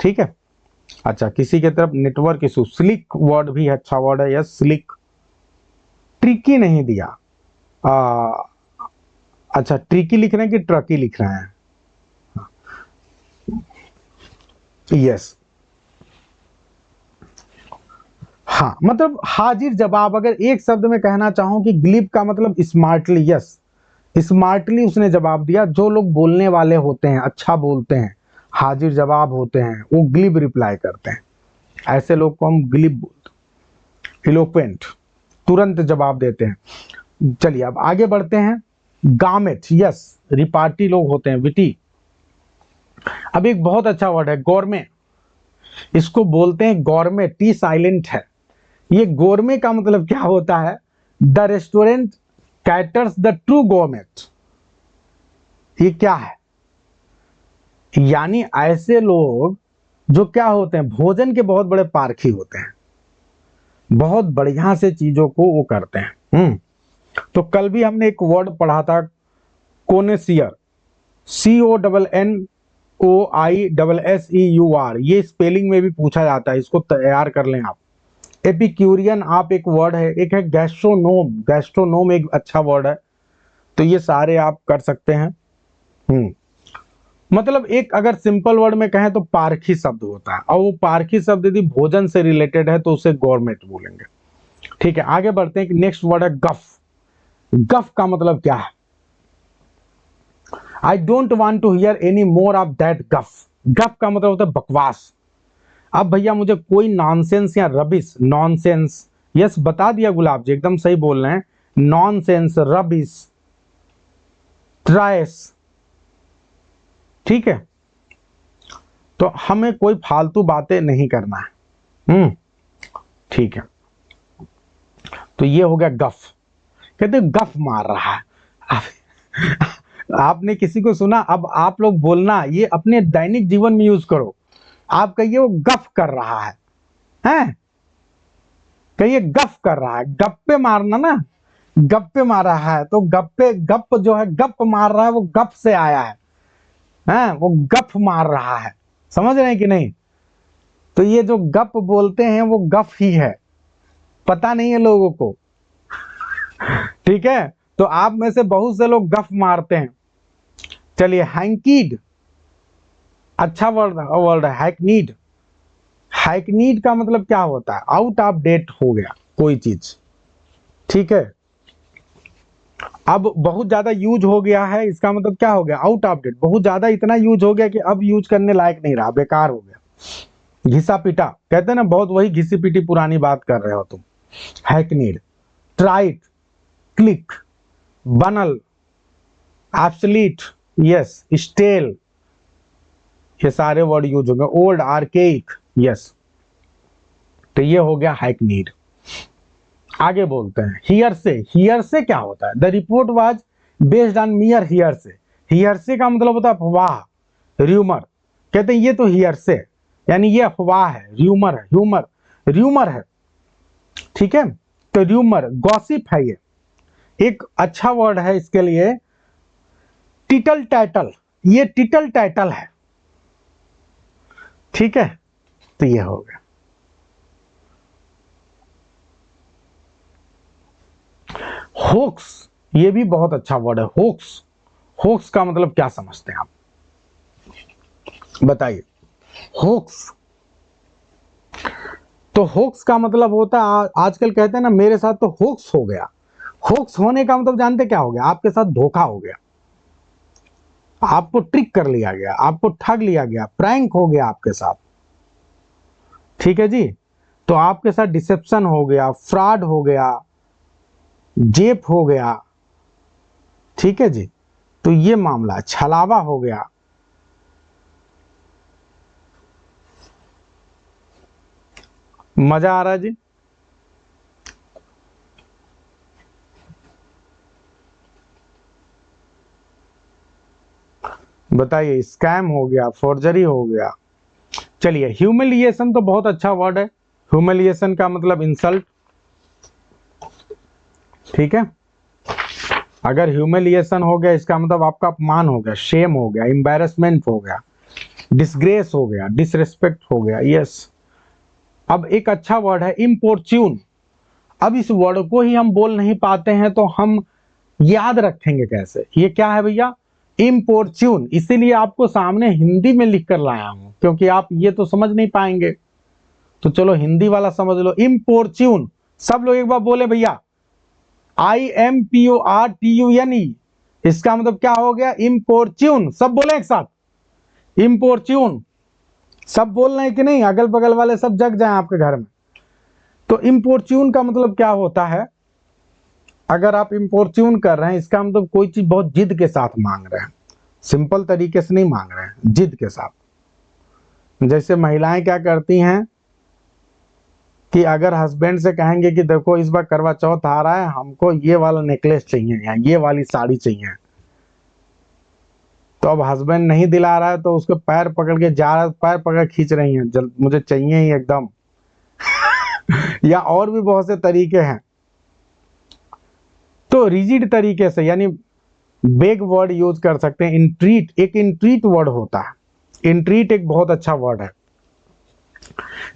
ठीक है। अच्छा, किसी के तरफ नेटवर्क इशू, स्लिक वर्ड भी अच्छा वर्ड है, यस, स्लिक। ट्रिकी नहीं दिया। आ, अच्छा, ट्रिकी लिख रहे हैं कि ट्रकी लिख रहे हैं? यस, हाँ, मतलब हाजिर जवाब। अगर एक शब्द में कहना चाहूं कि ग्लिब का मतलब स्मार्टली, यस, स्मार्टली उसने जवाब दिया। जो लोग बोलने वाले होते हैं, अच्छा बोलते हैं, हाजिर जवाब होते हैं, वो ग्लिब रिप्लाई करते हैं, ऐसे लोग को हम ग्लिब बोलते हैं। इलोक्वेंट, तुरंत जवाब देते हैं। चलिए अब आगे बढ़ते हैं। गामेट, यस, रिपार्टी लोग होते हैं, विटी। अब एक बहुत अच्छा वर्ड है गौरमे। इसको बोलते हैं गौरमे, टी साइलेंट है। ये गोरमे का मतलब क्या होता है? The restaurant caters the true gourmet. ये क्या है? यानी ऐसे लोग जो क्या होते हैं, भोजन के बहुत बड़े पारखी होते हैं, बहुत बढ़िया से चीजों को वो करते हैं। तो कल भी हमने एक वर्ड पढ़ा था, कोनेसियर, CONNOISSEUR। ये स्पेलिंग में भी पूछा जाता है, इसको तैयार कर लें आप। एपिक्यूरियन आप एक वर्ड है, एक है गैस्ट्रोनोम। गैस्ट्रोनोम एक अच्छा वर्ड है। तो ये सारे आप कर सकते हैं। मतलब एक अगर सिंपल वर्ड में कहें तो पारखी शब्द होता है, और वो पारखी शब्द यदि भोजन से रिलेटेड है तो उसे गवर्नमेंट बोलेंगे, ठीक है। आगे बढ़ते हैं कि नेक्स्ट वर्ड है गफ। गफ का मतलब क्या है? I don't want to hear any more of that guff. Guff का मतलब होता है बकवास। अब भैया मुझे कोई नॉनसेंस या रबिश, नॉनसेंस, यस, बता दिया गुलाब जी, एकदम सही बोल रहे हैं। नॉनसेंस, रबिश, ट्रायस, ठीक है। तो हमें कोई फालतू बातें नहीं करना है, ठीक है। तो ये हो गया गफ। कहते गफ मार रहा है। आपने किसी को सुना? अब आप लोग बोलना, ये अपने दैनिक जीवन में यूज करो। आप कहिए वो गफ कर रहा है, हैं? कहिए गफ कर रहा है। गप्पे मारना ना, गप्पे मार रहा है, तो गप्पे, गप जो है, गप मार रहा है, वो गप से आया है, हैं? वो गप मार रहा है। समझ रहे हैं कि नहीं? तो ये जो गप बोलते हैं वो गप ही है, पता नहीं है लोगों को। ठीक है, तो आप में से बहुत से लोग गप मारते हैं। चलिए, हैंकीड, अच्छा वर्ड है। हैकनीड, हैकनीड का मतलब क्या होता है? आउट ऑफ डेट हो गया कोई चीज। ठीक है, अब बहुत ज्यादा यूज हो गया है, इसका मतलब क्या हो गया? Out of date. बहुत ज्यादा इतना यूज हो गया कि अब यूज करने लायक नहीं रहा, बेकार हो गया। घिसा पिटा कहते हैं ना, बहुत वही घिसी पिटी पुरानी बात कर रहे हो तुम। हैकनीड, ट्राइट, क्लिक, बनल, एब्सोल्यूट, यस, स्टेल, ये सारे वर्ड यूज होंगे। Old, archaic, yes. तो ये हो गया हैकनीड। आगे बोलते हैं हियर से। हियर से क्या होता है? The report was based on मियर here से। हियर से का मतलब होता है अफवाह, र्यूमर। कहते हैं ये तो हियर से, यानी ये अफवाह है, र्यूमर है, ह्यूमर, र्यूमर है। ठीक है, तो र्यूमर, गॉसिप है। ये एक अच्छा वर्ड है इसके लिए, टिटल टाइटल। ये टिटल टाइटल है। ठीक है, तो ये हो गया। होक्स, ये भी बहुत अच्छा वर्ड है, होक्स। होक्स का मतलब क्या समझते हैं आप, बताइए? होक्स, तो होक्स का मतलब होता है, आजकल कहते हैं ना मेरे साथ तो होक्स हो गया। होक्स होने का मतलब जानते क्या हो गया? आपके साथ धोखा हो गया, आपको ट्रिक कर लिया गया, आपको ठग लिया गया, प्रैंक हो गया आपके साथ। ठीक है जी, तो आपके साथ डिसेप्शन हो गया, फ्रॉड हो गया, जेप हो गया। ठीक है जी, तो ये मामला छलावा हो गया। मजा आ रहा है जी? बताइए, स्कैम हो गया, फोर्जरी हो गया। चलिए, ह्यूमिलिएशन तो बहुत अच्छा वर्ड है। ह्यूमिलिएशन का मतलब इंसल्ट। ठीक है, अगर ह्यूमिलिएशन हो गया इसका मतलब आपका अपमान हो गया, शेम हो गया, एम्बैरेसमेंट हो गया, डिसग्रेस हो गया, डिसरिस्पेक्ट हो गया। यस। अब एक अच्छा वर्ड है इम्पोर्च्यून। अब इस वर्ड को ही हम बोल नहीं पाते हैं तो हम याद रखेंगे कैसे? ये क्या है भैया? इम्पोर्च्यून। इसीलिए आपको सामने हिंदी में लिख कर लाया हूं, क्योंकि आप ये तो समझ नहीं पाएंगे। तो चलो हिंदी वाला समझ लो, इम्पोर्च्यून। सब लोग एक बार बोले भैया, IMPORTUNE। इसका मतलब क्या हो गया? इम्पोर्च्यून। सब बोले एक साथ, इम्पोर्च्यून। सब बोल रहे हैं कि नहीं? अगल बगल वाले सब जग जाएं आपके घर में। तो इम्पोर्च्यून का मतलब क्या होता है? अगर आप इम्पोर्च्यून कर रहे हैं, इसका मतलब कोई चीज बहुत जिद के साथ मांग रहे हैं, सिंपल तरीके से नहीं मांग रहे हैं, जिद के साथ। जैसे महिलाएं क्या करती हैं कि अगर हस्बैंड से कहेंगे कि देखो इस बार करवा चौथ आ रहा है, हमको ये वाला नेकलेस चाहिए या ये वाली साड़ी चाहिए, तो अब हस्बैंड नहीं दिला रहा है तो उसके पैर पकड़ के जा रहा है, पैर पकड़ खींच रही हैं, जल्द मुझे चाहिए ही एकदम। या और भी बहुत से तरीके हैं। तो रिजिड तरीके से, यानी बेग वर्ड यूज कर सकते हैं। इंट्रीट, एक इंट्रीट वर्ड होता है। इंट्रीट एक बहुत अच्छा वर्ड है।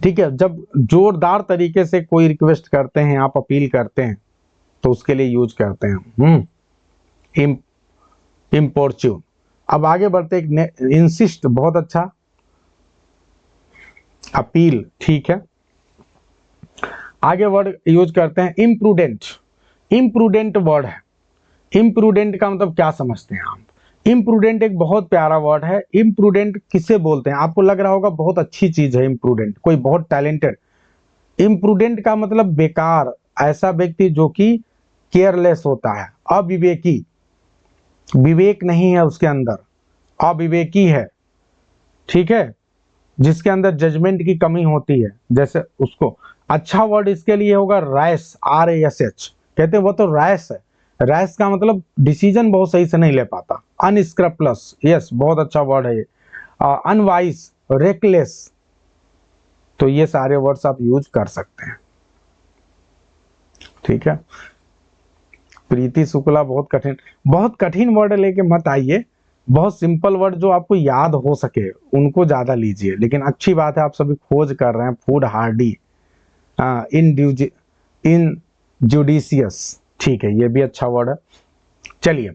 ठीक है, जब जोरदार तरीके से कोई रिक्वेस्ट करते हैं, आप अपील करते हैं, तो उसके लिए यूज करते हैं इम्पोर्च्यून। अब आगे बढ़ते हैं, इंसिस्ट, बहुत अच्छा। अपील, ठीक है। आगे वर्ड यूज करते हैं इम्प्रूडेंट। इम्प्रूडेंट वर्ड है। इम्प्रूडेंट का मतलब क्या समझते हैं आप? इम्प्रूडेंट एक बहुत प्यारा वर्ड है। इम्प्रूडेंट किसे बोलते हैं? आपको लग रहा होगा बहुत अच्छी चीज है इम्प्रूडेंट, कोई बहुत टैलेंटेड। इम्प्रूडेंट का मतलब बेकार, ऐसा व्यक्ति जो कि केयरलेस होता है, अविवेकी, विवेक नहीं है उसके अंदर, अविवेकी है। ठीक है, जिसके अंदर जजमेंट की कमी होती है, जैसे उसको। अच्छा वर्ड इसके लिए होगा रैश, RASH। कहते हैं वो तो रैश है। रैश का मतलब डिसीजन बहुत सही से नहीं ले पाता। अनस्क्रैपलस, यस, बहुत अच्छा वर्ड है ये। Unwise, reckless. तो ये सारे वर्ड्स आप यूज कर सकते हैं। ठीक है, प्रीति शुक्ला, बहुत कठिन वर्ड लेके मत आइए। बहुत सिंपल वर्ड जो आपको याद हो सके उनको ज्यादा लीजिए, लेकिन अच्छी बात है आप सभी खोज कर रहे हैं। फूड हार्डी, इन जुडिशियस, ठीक है, ये भी अच्छा वर्ड है। चलिए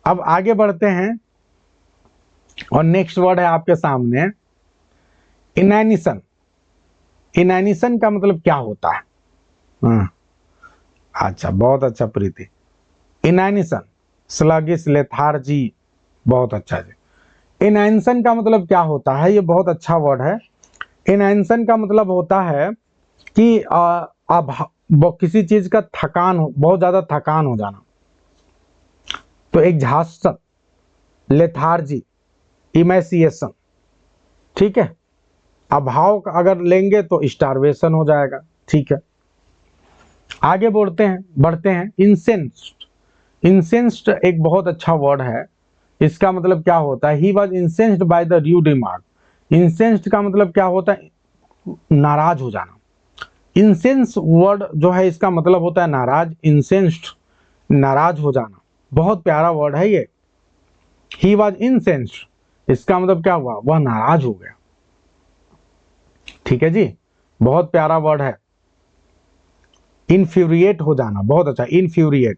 अब आगे बढ़ते हैं और नेक्स्ट वर्ड है आपके सामने इनैनिसन। इनैनिसन का मतलब क्या होता है? हाँ, अच्छा, बहुत अच्छा प्रीति। इनैनिसन, स्लगिश, लेथार्जी, बहुत अच्छा जी। इनैनिसन का मतलब क्या होता है? ये बहुत अच्छा वर्ड है। इनैनिसन का मतलब होता है कि किसी चीज का थकान हो, बहुत ज्यादा थकान हो जाना। तो एक झांसन, लेथार्जी, इमेसिएशन, ठीक है। अभाव का अगर लेंगे तो स्टारवेशन हो जाएगा, ठीक है। आगे बढ़ते हैं इंसेंस्ड। इंसेंस्ड एक बहुत अच्छा वर्ड है। इसका मतलब क्या होता है? He was incensed by the rude remark. Incensed का मतलब क्या होता है? नाराज हो जाना। इंसेंस वर्ड जो है इसका मतलब होता है नाराज। इंसेंस्ड, नाराज हो जाना, बहुत प्यारा वर्ड है ये। ही वॉज इंसेंस्ड, इसका मतलब क्या हुआ? वह नाराज हो गया, ठीक है जी, बहुत प्यारा वर्ड है। इनफ्यूरिएट हो जाना, बहुत अच्छा, इनफ्यूरिएट।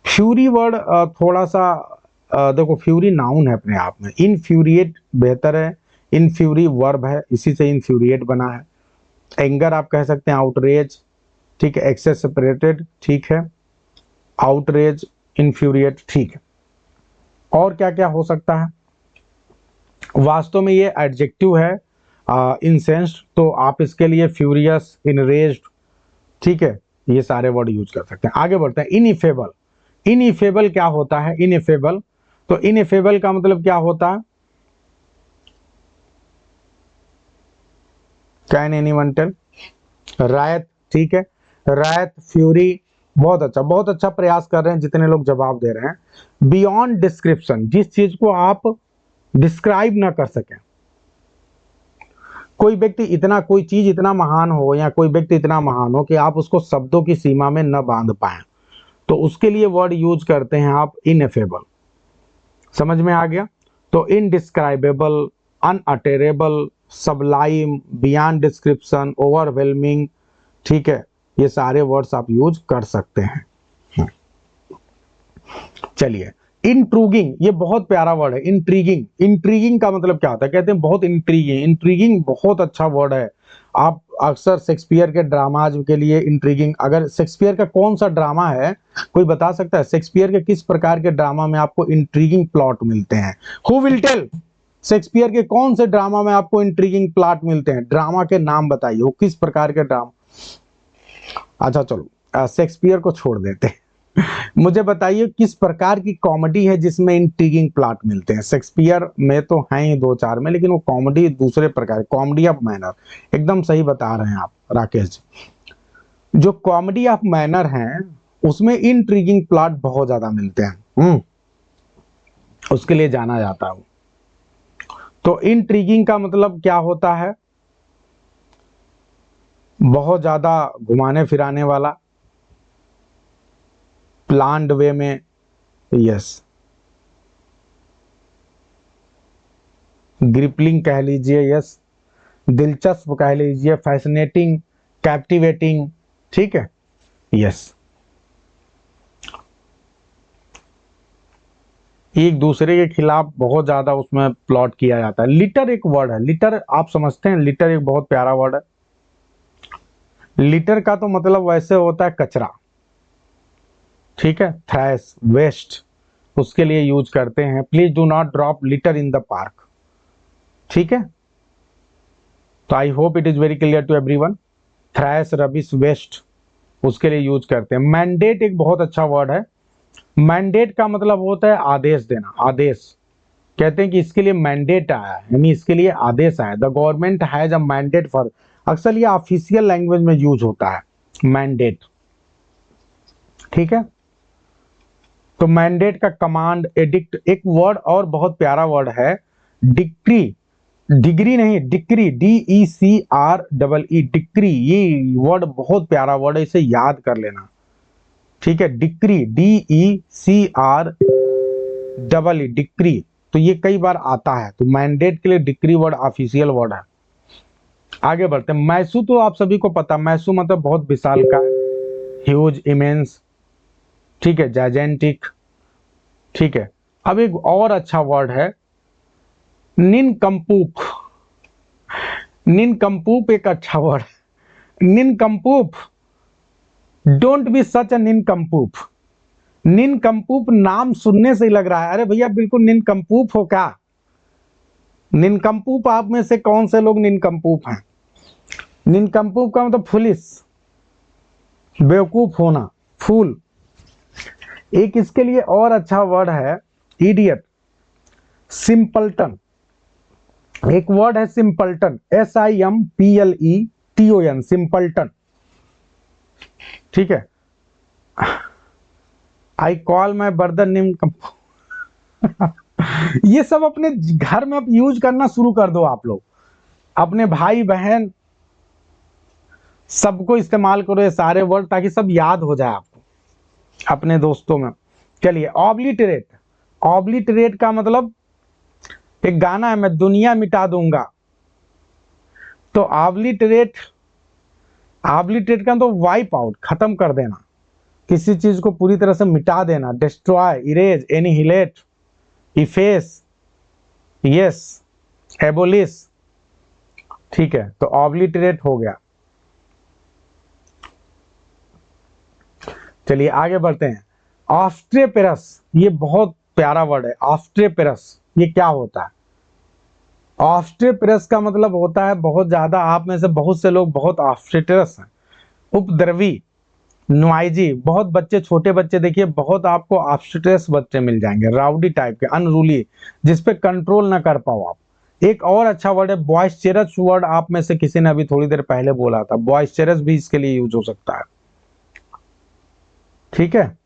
फ्यूरी वर्ड थोड़ा सा देखो, फ्यूरी नाउन है अपने आप में, इनफ्यूरिएट बेहतर है। इनफ्यूरी वर्ब है, इसी से इनफ्यूरिएट बना है। एंगर आप कह सकते हैं, आउटरेज, ठीक है, एक्सेसपरेटेड, ठीक है, आउटरेज, इनफ्यूरिएट, ठीक है। और क्या क्या हो सकता है? वास्तव में ये एडजेक्टिव है इंसेंस्ड, तो आप इसके लिए फ्यूरियस, इनरेज्ड, ठीक है, ये सारे वर्ड यूज कर सकते हैं। आगे बढ़ते हैं इनइफेबल। इनइफेबल क्या होता है? इनइफेबल, तो इनइफेबल का मतलब क्या होता है? Can anyone tell? रायत, ठीक है, रायत, फ्यूरी, बहुत अच्छा, बहुत अच्छा प्रयास कर रहे हैं जितने लोग जवाब दे रहे हैं। बियॉन्ड डिस्क्रिप्शन, जिस चीज को आप डिस्क्राइब ना कर सकें। कोई व्यक्ति इतना, कोई चीज इतना महान हो या कोई व्यक्ति इतना महान हो कि आप उसको शब्दों की सीमा में न बांध पाए, तो उसके लिए वर्ड यूज करते हैं आप इनएफेबल। समझ में आ गया? तो indescribable, unutterable, sublime, beyond description, overwhelming, ठीक है, ये सारे वर्ड्स आप यूज कर सकते हैं। चलिए इंट्रूगिंग, ये बहुत प्यारा वर्ड है। इंट्रीगिंग, इंट्रीगिंग का मतलब क्या होता है? कहते हैं बहुत इंट्रीगिंग। इंट्रीगिंग बहुत अच्छा वर्ड है। आप अक्सर शेक्सपियर के ड्रामाज के लिए इंट्रीगिंग, अगर शेक्सपियर का कौन सा ड्रामा है, कोई बता सकता है शेक्सपियर के किस प्रकार के ड्रामा में आपको इंट्रीगिंग प्लॉट मिलते हैं? Who will tell? शेक्सपियर के कौन से ड्रामा में आपको इंट्रीगिंग प्लॉट मिलते हैं? ड्रामा के नाम बताइए, वो किस प्रकार के ड्रामा। अच्छा चलो, शेक्सपियर को छोड़ देते हैं। मुझे बताइए किस प्रकार की कॉमेडी है जिसमें इंट्रीगिंग प्लॉट मिलते हैं? शेक्सपियर में तो हैं ही दो चार में, लेकिन वो कॉमेडी दूसरे प्रकार, कॉमेडी ऑफ मैनर। एकदम सही बता रहे हैं आप राकेश जी। जो कॉमेडी ऑफ मैनर हैं उसमें इंट्रीगिंग प्लॉट बहुत ज्यादा मिलते हैं, उसके लिए जाना जाता है। तो इंट्रीगिंग का मतलब क्या होता है? बहुत ज्यादा घुमाने फिराने वाला, प्लान्ड वे में, यस, ग्रिपलिंग कह लीजिए, यस, दिलचस्प कह लीजिए, फैसिनेटिंग, कैप्टिवेटिंग, ठीक है, यस। एक दूसरे के खिलाफ बहुत ज्यादा उसमें प्लॉट किया जाता है। लिटर एक वर्ड है, लिटर आप समझते हैं? लिटर एक बहुत प्यारा वर्ड है। लिटर का तो मतलब वैसे होता है कचरा, ठीक है, थ्रैश, वेस्ट, उसके लिए यूज करते हैं। Please do not drop litter in the park, ठीक है। तो I hope it is very clear to everyone. Trash, rubbish, waste, उसके लिए यूज करते हैं। मैंडेट एक बहुत अच्छा वर्ड है। मैंडेट का मतलब होता है आदेश देना, आदेश। कहते हैं कि इसके लिए मैंडेट आया है, यानी इसके लिए आदेश आया। The government has a mandate for, अक्सर ये ऑफिशियल लैंग्वेज में यूज होता है मैंडेट, ठीक है। तो मैंडेट का कमांड, एडिक्ट, एक वर्ड और बहुत प्यारा वर्ड है डिक्री। डिग्री नहीं, डिक्री, DECREE, डिक्री, ये वर्ड बहुत प्यारा वर्ड है, इसे याद कर लेना, ठीक है। डिक्री, DECREE, डिक्री, तो ये कई बार आता है, तो मैंडेट के लिए डिक्री वर्ड ऑफिशियल वर्ड है। आगे बढ़ते हैं। मैसू तो आप सभी को पता, मैसू मतलब बहुत विशाल का, ह्यूज, इमेंस, ठीक है, जायजेंटिक, ठीक है। अब एक और अच्छा वर्ड है निनकम्पूप। निनकम्पूप एक अच्छा वर्ड है। निनकम्पूप, डोंट बी सच अ निनकम्पूप। निनकम्पूप नाम सुनने से ही लग रहा है अरे भैया बिल्कुल निनकम्पूप हो क्या। निनकम्पूप आप में से कौन से लोग निनकम्पूप हैं? निनकम्पूप का मतलब फुलिस, बेवकूफ होना, फूल। एक इसके लिए और अच्छा वर्ड है इडियट, सिंपल्टन। एक वर्ड है सिंपल्टन, SIMPLETON, सिंपल्टन, ठीक है। I call my brother nincompoop. ये सब अपने घर में अब यूज करना शुरू कर दो आप लोग, अपने भाई बहन सबको इस्तेमाल करो ये सारे वर्ड, ताकि सब याद हो जाए आपको अपने दोस्तों में। चलिए, ऑब्लिटरेट। ऑब्लिटरेट का मतलब एक गाना है, मैं दुनिया मिटा दूंगा। तो ऑब्लिटरेट, ऑब्लिटरेट का तो वाइप आउट, खत्म कर देना, किसी चीज को पूरी तरह से मिटा देना, destroy, erase, annihilate, efface, yes, abolish, ठीक है। तो ऑब्लिटरेट हो गया। चलिए आगे बढ़ते हैं। ऑस्ट्रेपेरस, ये बहुत प्यारा वर्ड है, ऑस्ट्रेपेरस। ये क्या होता है? ऑस्ट्रेपेरस का मतलब होता है, बहुत ज्यादा आप में से बहुत से लोग बहुत ऑस्ट्रेटरस हैं, उपद्रवी, नॉइजी। बहुत बच्चे, छोटे बच्चे देखिए, बहुत आपको ऑस्ट्रेटरस बच्चे मिल जाएंगे, राउडी टाइप के, अनरूली, जिसपे कंट्रोल ना कर पाओ आप। एक और अच्छा वर्ड है बॉइस्चरस। वर्ड आप में से किसी ने अभी थोड़ी देर पहले बोला था, बॉइस्चरस भी इसके लिए यूज हो सकता है, ठीक है।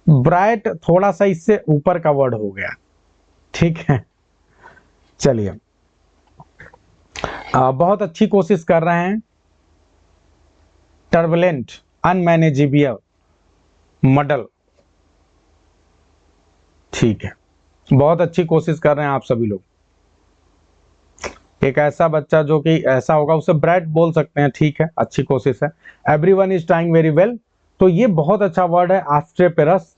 ब्राइट थोड़ा सा इससे ऊपर का वर्ड हो गया, ठीक है। चलिए, बहुत अच्छी कोशिश कर रहे हैं। टर्बुलेंट, अनमैनेजेबल, मडल, ठीक है। बहुत अच्छी कोशिश कर रहे हैं आप सभी लोग। एक ऐसा बच्चा जो कि ऐसा होगा उसे ब्राइट बोल सकते हैं, ठीक है, अच्छी कोशिश है। Everyone is trying very well, तो ये बहुत अच्छा वर्ड है ऑस्ट्रेपेरस,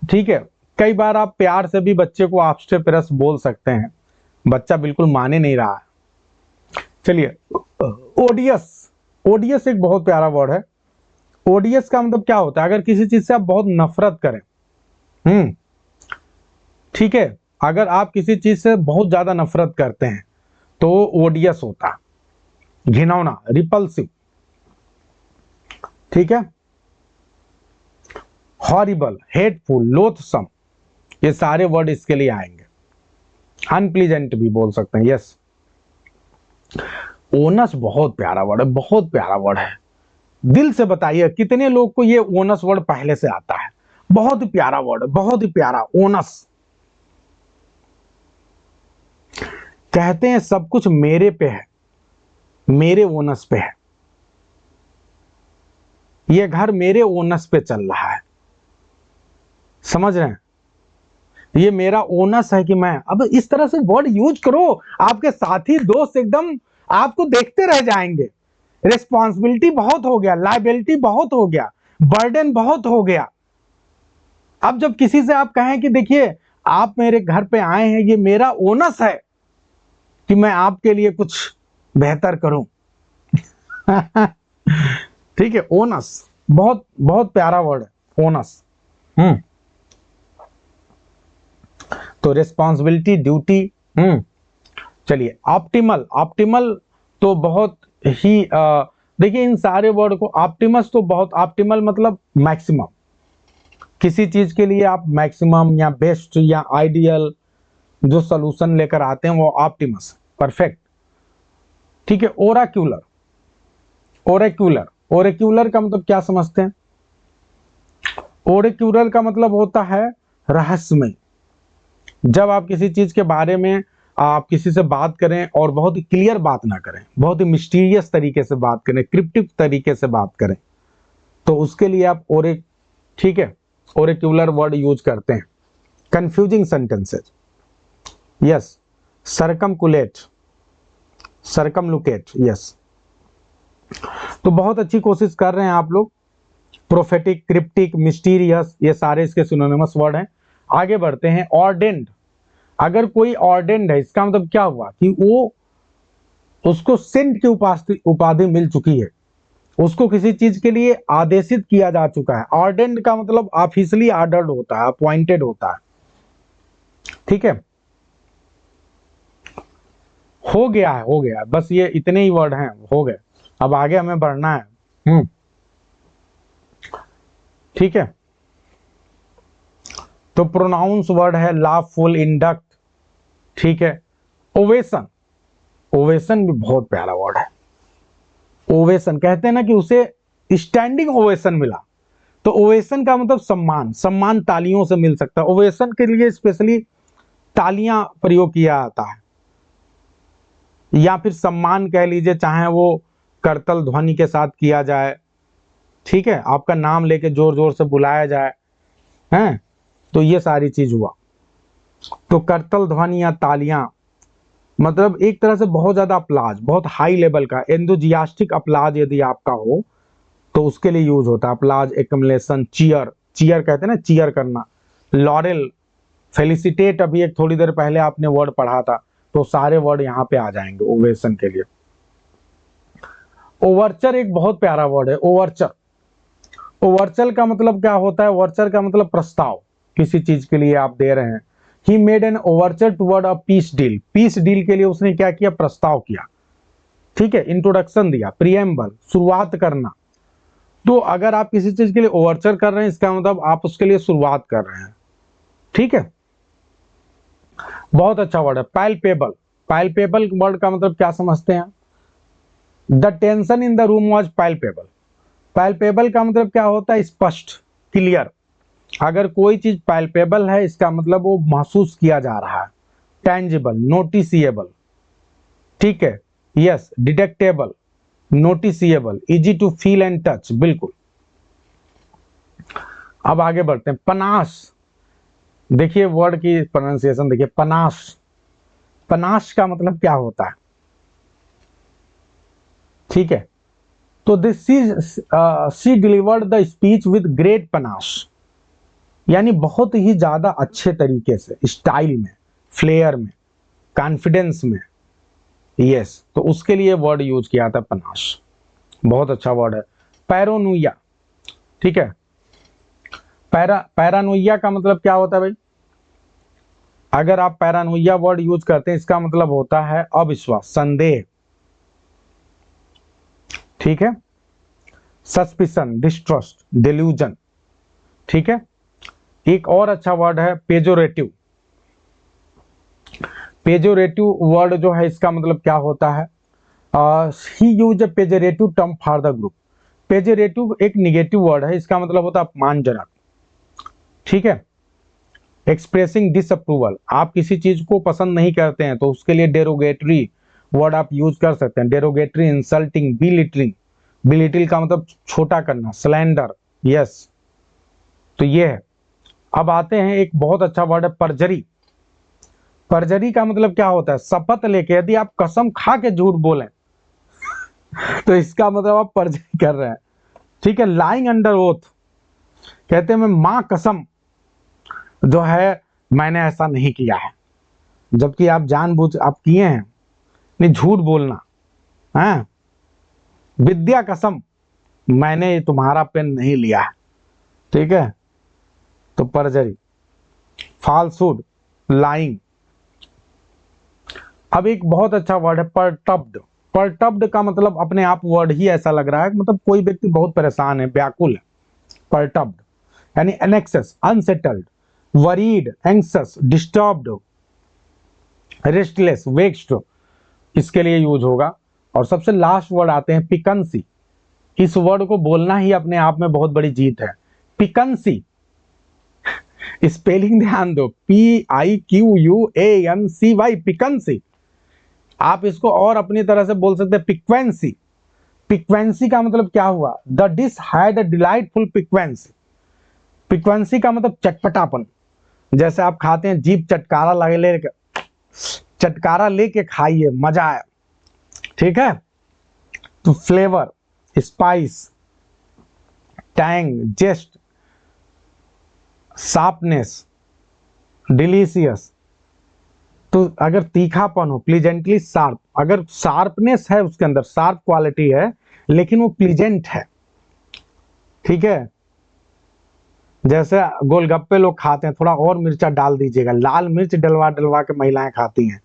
ठीक है। कई बार आप प्यार से भी बच्चे को ऑस्ट्रेपेरस बोल सकते हैं, बच्चा बिल्कुल माने नहीं रहा है। चलिए, ओडियस। ओडियस एक बहुत प्यारा वर्ड है। ओडियस का मतलब क्या होता है? अगर किसी चीज से आप बहुत नफरत करें, ठीक है, अगर आप किसी चीज से बहुत ज्यादा नफरत करते हैं तो ओडियस होता है, घिनौना, रिपल्सिव, ठीक है। हॉरिबल, हेटफुल, लोथसम, ये सारे वर्ड इसके लिए आएंगे। अनप्लीजेंट भी बोल सकते हैं, यस। ओनस बहुत प्यारा वर्ड है, बहुत प्यारा वर्ड है। दिल से बताइए कितने लोग को ये ओनस वर्ड पहले से आता है? बहुत ही प्यारा वर्ड है, बहुत ही प्यारा, ओनस। कहते हैं सब कुछ मेरे पे है, मेरे ओनस पे है, ये घर मेरे ओनस पे चल रहा है, समझ रहे हैं? ये मेरा ओनस है कि मैं, अब इस तरह से वर्ड यूज करो, आपके साथी दोस्त एकदम आपको देखते रह जाएंगे। रिस्पॉन्सिबिलिटी बहुत हो गया, लाइबिलिटी बहुत हो गया, बर्डन बहुत हो गया। अब जब किसी से आप कहें कि देखिए आप मेरे घर पे आए हैं, ये मेरा ओनस है कि मैं आपके लिए कुछ बेहतर करूं। ठीक है, ओनस बहुत बहुत प्यारा वर्ड है, ओनस। तो रिस्पॉन्सिबिलिटी, ड्यूटी। चलिए, ऑप्टिमल। ऑप्टिमल तो बहुत ही देखिए इन सारे वर्ड को, ऑप्टिमस तो बहुत, ऑप्टिमल मतलब मैक्सिमम, किसी चीज के लिए आप मैक्सिमम या बेस्ट या आइडियल जो सॉल्यूशन लेकर आते हैं वो ऑप्टिमस, परफेक्ट, ठीक है। ओराक्यूलर। ओरेक्यूलर, ओरेक्यूलर का मतलब क्या समझते हैं? ओरेक्यूलर का मतलब होता है रहस्यमय। जब आप किसी चीज के बारे में आप किसी से बात करें और बहुत ही क्लियर बात ना करें, बहुत ही मिस्टीरियस तरीके से बात करें, क्रिप्टिक तरीके से बात करें, तो उसके लिए आप ठीक है, ओरेक्यूलर वर्ड यूज करते हैं। Confusing sentences, yes, circumlocute, circumlocute, yes. तो बहुत अच्छी कोशिश कर रहे हैं आप लोग। प्रोफेटिक, क्रिप्टिक, मिस्टीरियस, ये सारे इसके सिनोनिमस वर्ड हैं। आगे बढ़ते हैं। ऑर्डेंड, अगर कोई ऑर्डेंड है इसका मतलब क्या हुआ कि वो उसको सेंट की उपाधि मिल चुकी है, उसको किसी चीज के लिए आदेशित किया जा चुका है। ऑर्डेंड का मतलब ऑफिशियली ऑर्डर्ड होता है, अपॉइंटेड होता है, ठीक है। हो गया है, हो गया, बस ये इतने ही वर्ड हैं, हो गए। अब आगे हमें बढ़ना है। ठीक है। तो प्रोनाउंस वर्ड है लाफुल, इंडक्ट, ठीक है। ओवेशन, ओवेशन भी बहुत प्यारा वर्ड है। ओवेशन कहते हैं ना कि उसे स्टैंडिंग ओवेशन मिला, तो ओवेशन का मतलब सम्मान, सम्मान तालियों से मिल सकता है। ओवेशन के लिए स्पेशली तालियां प्रयोग किया जाता है, या फिर सम्मान कह लीजिए, चाहे वो करतल ध्वनि के साथ किया जाए, ठीक है, आपका नाम लेके जोर जोर से बुलाया जाए, हैं, तो ये सारी चीज हुआ। तो करतल ध्वनि या तालियां मतलब एक तरह से बहुत ज्यादा अपलाज, बहुत हाई लेवल का एंथुजियास्टिक अपलाज यदि आपका हो तो उसके लिए यूज होता है। अपलाज, एक्युमुलेशन, चीयर, चीयर कहते हैं ना, चीयर करना। लॉरेल, फेलिसिटेट, अभी एक थोड़ी देर पहले आपने वर्ड पढ़ा था, तो सारे वर्ड यहाँ पे आ जाएंगे ओवेशन के लिए। ओवर्चर एक बहुत प्यारा वर्ड है, ओवर्चर। ओवर्चर का मतलब क्या होता है? ओवर्चर का मतलब प्रस्ताव, किसी चीज के लिए आप दे रहे हैं। He made an overture toward a peace deal, peace deal के लिए उसने क्या किया? प्रस्ताव किया, ठीक है, इंट्रोडक्शन दिया, प्रियम्बल, शुरुआत करना। तो अगर आप किसी चीज के लिए ओवर्चर कर रहे हैं, इसका मतलब आप उसके लिए शुरुआत कर रहे हैं, ठीक है। बहुत अच्छा वर्ड है पैल्पेबल। पैल्पेबल वर्ड का मतलब क्या समझते हैं? The tension in the room was palpable. Palpable का मतलब क्या होता है? स्पष्ट, क्लियर। अगर कोई चीज पैल्पेबल है, इसका मतलब वो महसूस किया जा रहा है। टेंजिबल, नोटिसिएबल, ठीक है, yes, detectable, noticeable, easy to feel and touch, बिल्कुल। अब आगे बढ़ते हैं। पनास, देखिए वर्ड की प्रोनाउंसिएशन देखिए, पनास। पनास का मतलब क्या होता है? ठीक है, तो this she delivered the speech with great पनास, यानी बहुत ही ज्यादा अच्छे तरीके से, स्टाइल में, फ्लेयर में, कॉन्फिडेंस में, यस, तो उसके लिए वर्ड यूज किया था पनास। बहुत अच्छा वर्ड है। पैरोनुइया, ठीक है। पैरानुइया का मतलब क्या होता है भाई? अगर आप पैरानुइया वर्ड यूज करते हैं, इसका मतलब होता है अविश्वास, संदेह, ठीक है। सस्पिशन, डिस्ट्रस्ट, डिल्यूजन, ठीक है। एक और अच्छा वर्ड है पेजोरेटिव। पेजोरेटिव वर्ड जो है, इसका मतलब क्या होता है? He use a pejorative term for the group. Pejorative एक निगेटिव वर्ड है, इसका मतलब होता है अपमानजनक, ठीक है। एक्सप्रेसिंग डिसअप्रूवल, आप किसी चीज को पसंद नहीं करते हैं तो उसके लिए डेरोगेटरी वर्ड आप यूज कर सकते हैं। डेरोगेटरी, इंसल्टिंग, बिलिटलिंग, बिलिटिल का मतलब छोटा करना, स्लैंडर, यस, तो ये है। अब आते हैं, एक बहुत अच्छा वर्ड है परजरी। परजरी का मतलब क्या होता है? शपथ लेके, यदि आप कसम खा के झूठ बोलें तो इसका मतलब आप परजरी कर रहे हैं, ठीक है। लाइंग अंडर ओथ, कहते हैं मैं मां कसम जो है मैंने ऐसा नहीं किया है, जबकि आप जानबूझ आप किए हैं। नहीं, झूठ बोलना है। विद्या कसम, मैंने तुम्हारा पेन नहीं लिया है, ठीक है, तो परजरी। फाल्सूड, लाइंग। अब एक बहुत अच्छा वर्ड है परटब्ड। परटब्ड का मतलब अपने आप वर्ड ही ऐसा लग रहा है, मतलब कोई व्यक्ति बहुत परेशान है, व्याकुल है। परटब्ड यानी anxious, unsettled, worried, anxious, disturbed, restless, vexed, इसके लिए यूज होगा। और सबसे लास्ट वर्ड आते हैं पिकंसी। इस वर्ड को बोलना ही अपने आप में बहुत बड़ी जीत है। पिकंसी, स्पेलिंग ध्यान दो, PIQUANCY, पिकंसी। आप इसको और अपनी तरह से बोल सकते हैं पिक्वेंसी। पिक्वेंसी का मतलब क्या हुआ? The dish had a delightful piquancy. Piquancy का मतलब चटपटापन, जैसे आप खाते हैं, जीभ चटकारा लेके खाइए, मजा आए। ठीक है, तो flavour, spice, tang, zest, sharpness, delicious. तो अगर तीखापन हो, प्लीजेंटली शार्प, अगर शार्पनेस है उसके अंदर, शार्प क्वालिटी है, लेकिन वो प्लीजेंट है। ठीक है, जैसे गोलगप्पे लोग खाते हैं, थोड़ा और मिर्चा डाल दीजिएगा, लाल मिर्च डलवा डलवा के महिलाएं खाती हैं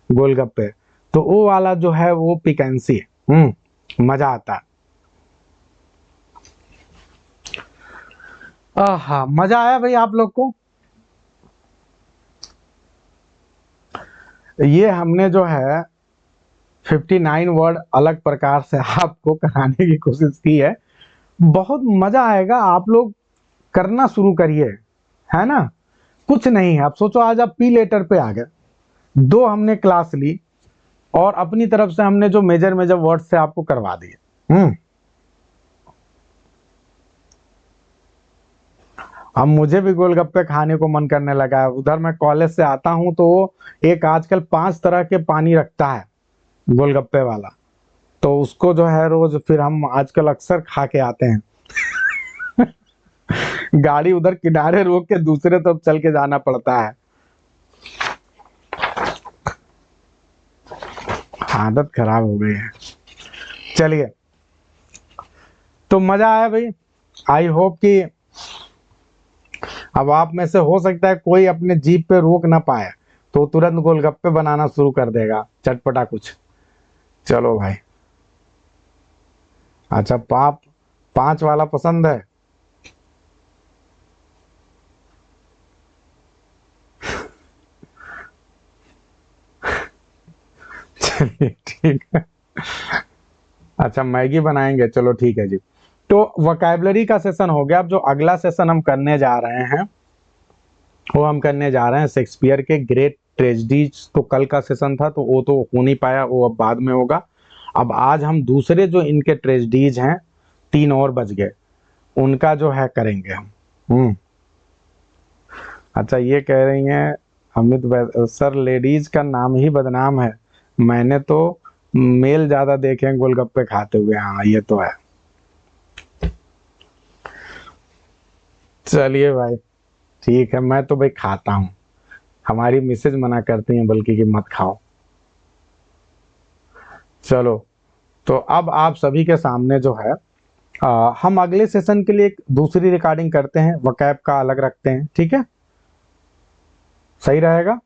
गोलगप्पे, तो वो वाला जो है वो पिकेंसी है। मजा आता है। आहा, मजा आया भाई आप लोग को। ये हमने जो है 59 वर्ड अलग प्रकार से आपको कराने की कोशिश की है। बहुत मजा आएगा, आप लोग करना शुरू करिए, है ना। कुछ नहीं है, आप सोचो आज आप पी लेटर पे आ गए, 2 हमने क्लास ली और अपनी तरफ से हमने जो मेजर मेजर वर्ड से आपको करवा दिए। अब मुझे भी गोलगप्पे खाने को मन करने लगा है। उधर मैं कॉलेज से आता हूँ तो वो एक आजकल 5 तरह के पानी रखता है गोलगप्पे वाला, तो उसको जो है रोज फिर हम आजकल अक्सर खा के आते हैं। गाड़ी उधर किनारे रोक के दूसरे तरफ चल के जाना पड़ता है। आदत खराब हो गई है। चलिए, तो मजा आया भाई। आई होप कि अब आप में से हो सकता है कोई अपने जीप पे रोक ना पाए, तो तुरंत गोलगप्पे बनाना शुरू कर देगा, चटपटा कुछ। चलो भाई। अच्छा, पाप 5 वाला पसंद है। चलिए ठीक है। अच्छा, मैगी बनाएंगे, चलो ठीक है जी। तो वोकैबुलरी का सेशन हो गया। अब जो अगला सेशन हम करने जा रहे हैं वो हम करने जा रहे हैं शेक्सपियर के ग्रेट ट्रेजेडीज। तो कल का सेशन था तो वो तो हो नहीं पाया, वो अब बाद में होगा। अब आज हम दूसरे जो इनके ट्रेजेडीज हैं, 3 और बच गए, उनका जो है करेंगे हम। अच्छा, ये कह रही हैं अमित सर, लेडीज का नाम ही बदनाम है, मैंने तो मेल ज्यादा देखे हैं गोलगप्पे खाते हुए। हाँ, ये तो है। चलिए भाई, ठीक है, मैं तो भाई खाता हूँ, हमारी मिसेज मना करती हैं बल्कि कि मत खाओ। चलो, तो अब आप सभी के सामने जो है हम अगले सेशन के लिए एक दूसरी रिकॉर्डिंग करते हैं, वकैब का अलग रखते हैं, ठीक है, सही रहेगा।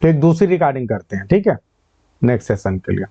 तो एक दूसरी रिकॉर्डिंग करते हैं, ठीक है, नेक्स्ट सेशन के लिए।